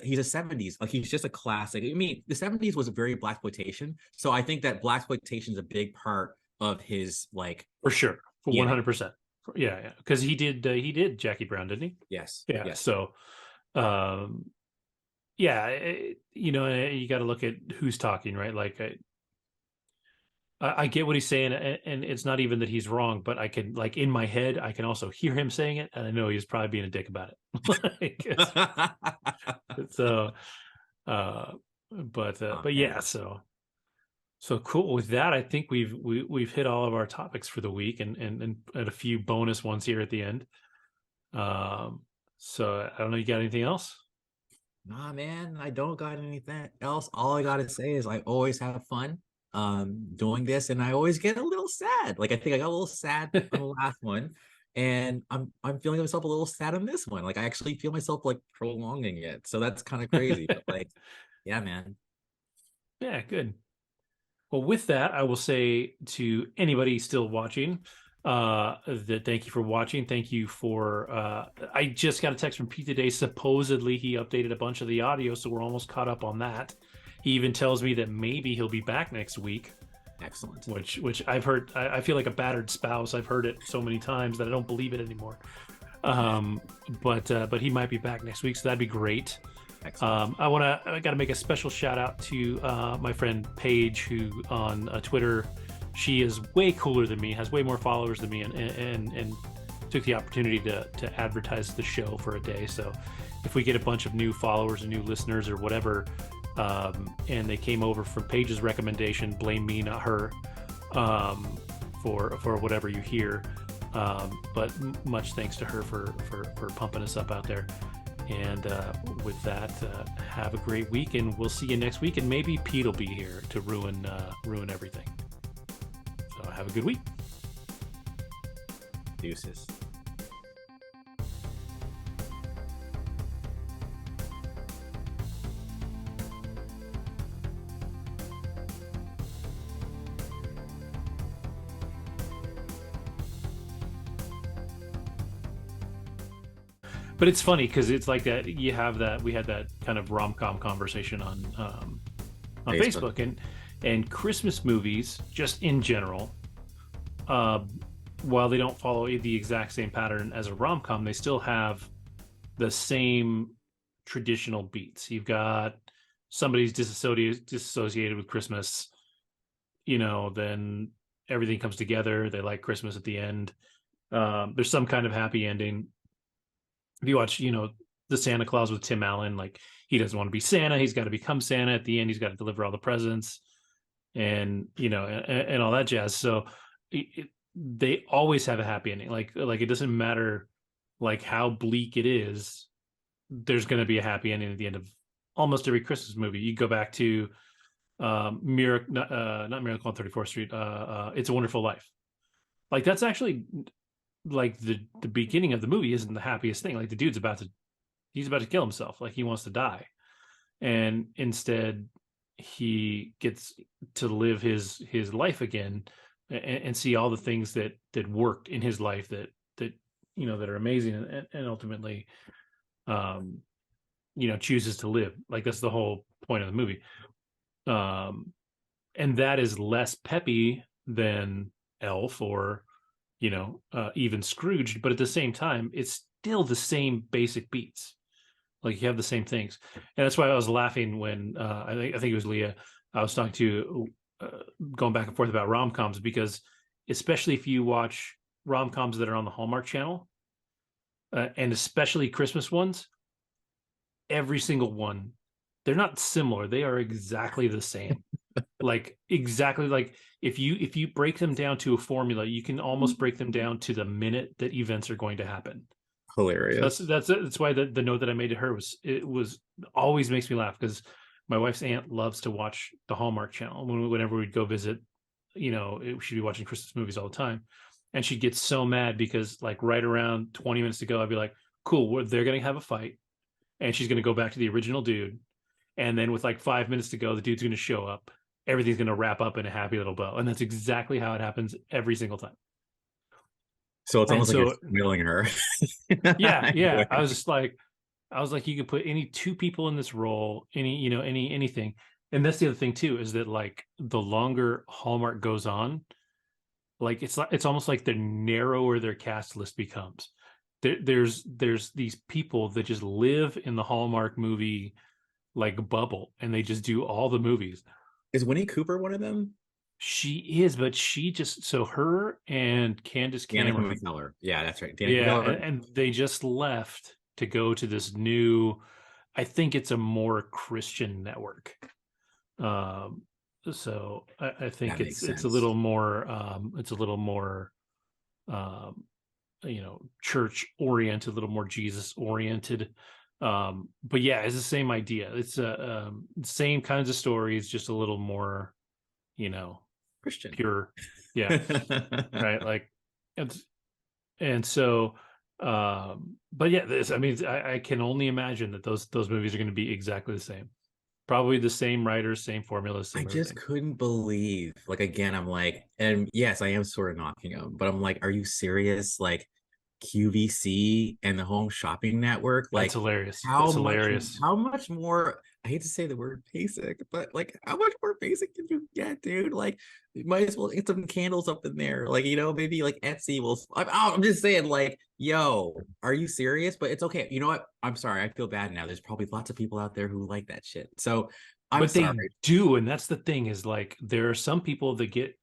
70s, like he's just a classic. I mean, the 70s was a very blaxploitation, so I think that blaxploitation is a big part of his, like, for sure, for DNA. 100%. Yeah, because he did Jackie Brown, didn't he? Yes, Yeah. yes. So, um, yeah, you got to look at who's talking, right? Like I get what he's saying, and it's not even that he's wrong, but I can, like, in my head, I can also hear him saying it, and I know he's probably being a dick about it. So, uh, Oh, but man. yeah, so cool. With that, I think we've hit all of our topics for the week, and a few bonus ones here at the end. So I don't know. You got anything else? Nah, man, I don't got anything else. All I gotta say is I always have fun doing this, and I always get a little sad. Like, I think I got a little sad on the last one, and I'm feeling myself a little sad on this one. Like, I actually feel myself like prolonging it. So that's kind of crazy. But like, yeah, man. Yeah, good. Well, with that, I will say to anybody still watching, that thank you for watching. Thank you for. I just got a text from Pete today. Supposedly, he updated a bunch of the audio, so we're almost caught up on that. He even tells me that maybe he'll be back next week, Excellent. which I've heard. I feel like a battered spouse. I've heard it so many times that I don't believe it anymore. But he might be back next week, so that'd be great. Excellent. I got to make a special shout out to my friend Paige, who on Twitter, she is way cooler than me, has way more followers than me, and took the opportunity to advertise the show for a day. So if we get a bunch of new followers and new listeners or whatever, and they came over from Paige's recommendation, blame me, not her, for whatever you hear. But much thanks to her for pumping us up out there. And with that, have a great week, and we'll see you next week. And maybe Pete will be here to ruin everything. So have a good week. Deuces. But it's funny because it's like that. You have that. We had that kind of rom-com conversation on Facebook, and Christmas movies, just in general, while they don't follow the exact same pattern as a rom-com, they still have the same traditional beats. You've got somebody's disassociated with Christmas, then everything comes together. They like Christmas at the end. There's some kind of happy ending. If you watch, the Santa Claus with Tim Allen, like he doesn't want to be Santa. He's got to become Santa at the end. He's got to deliver all the presents and, and all that jazz. So they always have a happy ending. Like it doesn't matter like how bleak it is. There's going to be a happy ending at the end of almost every Christmas movie. You go back to not Miracle on 34th Street. It's a Wonderful Life. Like that's actually like the beginning of the movie isn't the happiest thing. Like the dude's he's about to kill himself. Like he wants to die. And instead he gets to live his life again and see all the things that worked in his life that that are amazing and ultimately chooses to live. Like that's the whole point of the movie. And that is less peppy than Elf or even Scrooged, but at the same time it's still the same basic beats. Like you have the same things. And that's why I was laughing when I think it was Leah I was talking to going back and forth about rom-coms, because especially if you watch rom-coms that are on the Hallmark Channel and especially Christmas ones, every single one, they're not similar, they are exactly the same. Like exactly, like if you break them down to a formula, you can almost break them down to the minute that events are going to happen. Hilarious. So that's why the note that I made to her was always makes me laugh, because my wife's aunt loves to watch the Hallmark Channel. Whenever we'd go visit, she'd be watching Christmas movies all the time, and she'd get so mad because like right around 20 minutes to go, I'd be like, cool, they're gonna have a fight and she's gonna go back to the original dude, and then with like 5 minutes to go, the dude's gonna show up, everything's gonna wrap up in a happy little bow. And that's exactly how it happens every single time. So it's almost like you're spoiling her. Yeah. I was like, you could put any two people in this role, anything. And that's the other thing too, is that like the longer Hallmark goes on, like it's almost like the narrower their cast list becomes. There's these people that just live in the Hallmark movie like bubble, and they just do all the movies. Is Winnie Cooper one of them? She is, but her and Candace Cameron. Yeah, that's right. And they just left to go to this new, I think it's a more Christian network. So I think it's a little more church oriented, a little more Jesus oriented. But yeah, it's the same idea. It's same kinds of stories, just a little more Christian, pure. Yeah. Right. Like and so but yeah, I can only imagine that those movies are going to be exactly the same. Probably the same writers, same formulas. I just couldn't believe, like, again, I'm like, and yes, I am sort of knocking them, but I'm like, are you serious? Like QVC and the Home Shopping Network, like that's hilarious. How much more, I hate to say the word basic, but like how much more basic can you get, dude? Like you might as well get some candles up in there, like maybe like Etsy will. I'm just saying, like, yo, are you serious? But it's okay. You know what, I'm sorry, I feel bad now. There's probably lots of people out there who like that shit, so I'm sorry. They do, and that's the thing, is like there are some people that get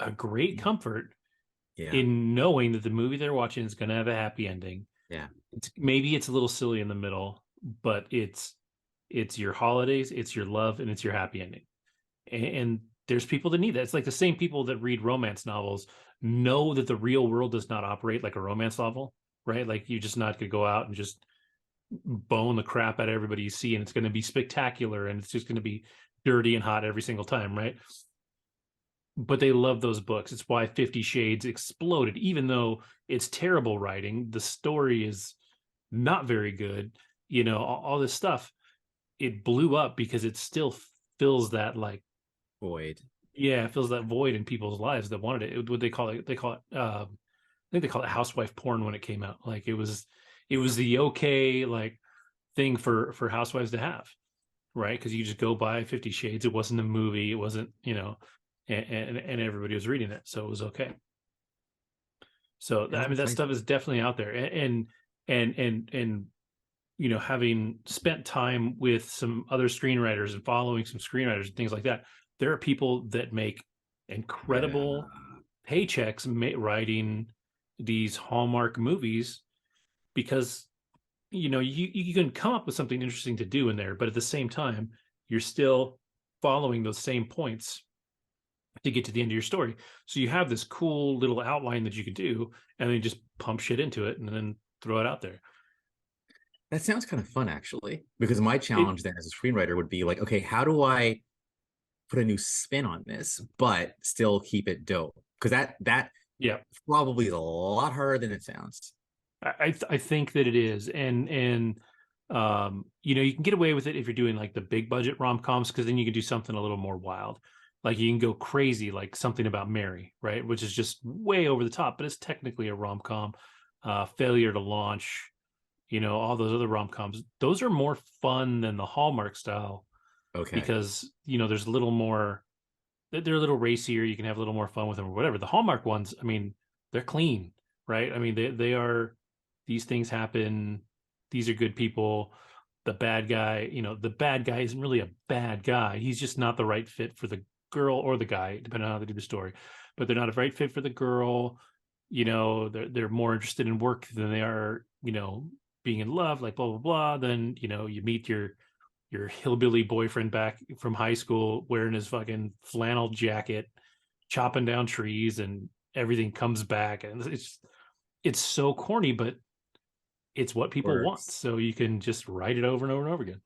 a great comfort in knowing that the movie they're watching is going to have a happy ending. Yeah, maybe it's a little silly in the middle, but it's your holidays, it's your love, and it's your happy ending. And there's people that need that. It's like the same people that read romance novels know that the real world does not operate like a romance novel, right? Like you're just not going to go out and just bone the crap out of everybody you see, and it's going to be spectacular, and it's just going to be dirty and hot every single time, right? But they love those books. It's why 50 Shades exploded. Even though it's terrible writing, the story is not very good, all this stuff, it blew up because it still fills that like void. Yeah, it fills that void in people's lives that wanted it. What they call it? I think they call it housewife porn when it came out. Like it was the okay like thing for housewives to have, right? Because you just go buy 50 Shades. It wasn't a movie. It wasn't, and everybody was reading it, so it was okay. So that stuff is definitely out there, and having spent time with some other screenwriters and following some screenwriters and things like that, there are people that make incredible paychecks writing these Hallmark movies because you can come up with something interesting to do in there, but at the same time you're still following those same points to get to the end of your story. So you have this cool little outline that you could do, and then you just pump shit into it and then throw it out there. That sounds kind of fun, actually, because my It, challenge then as a screenwriter would be like, okay, how do I put a new spin on this, but still keep it dope? Because that yeah, probably is a lot harder than it sounds. I think that it is, and you can get away with it if you're doing like the big budget rom-coms, because then you can do something a little more wild. Like you can go crazy, like Something About Mary, right? Which is just way over the top, but it's technically a rom-com. Failure to Launch, all those other rom-coms. Those are more fun than the Hallmark style Okay. because there's a little more. They're a little racier. You can have a little more fun with them or whatever. The Hallmark ones, I mean, they're clean, right? I mean, they are. These things happen. These are good people. The bad guy isn't really a bad guy. He's just not the right fit for the girl or the guy, depending on how they do the story. But they're not a right fit for the girl. They're more interested in work than they are, being in love, like blah blah blah. Then you meet your hillbilly boyfriend back from high school wearing his fucking flannel jacket, chopping down trees, and everything comes back, and it's so corny, but it's what people want. Works. So you can just write it over and over and over again.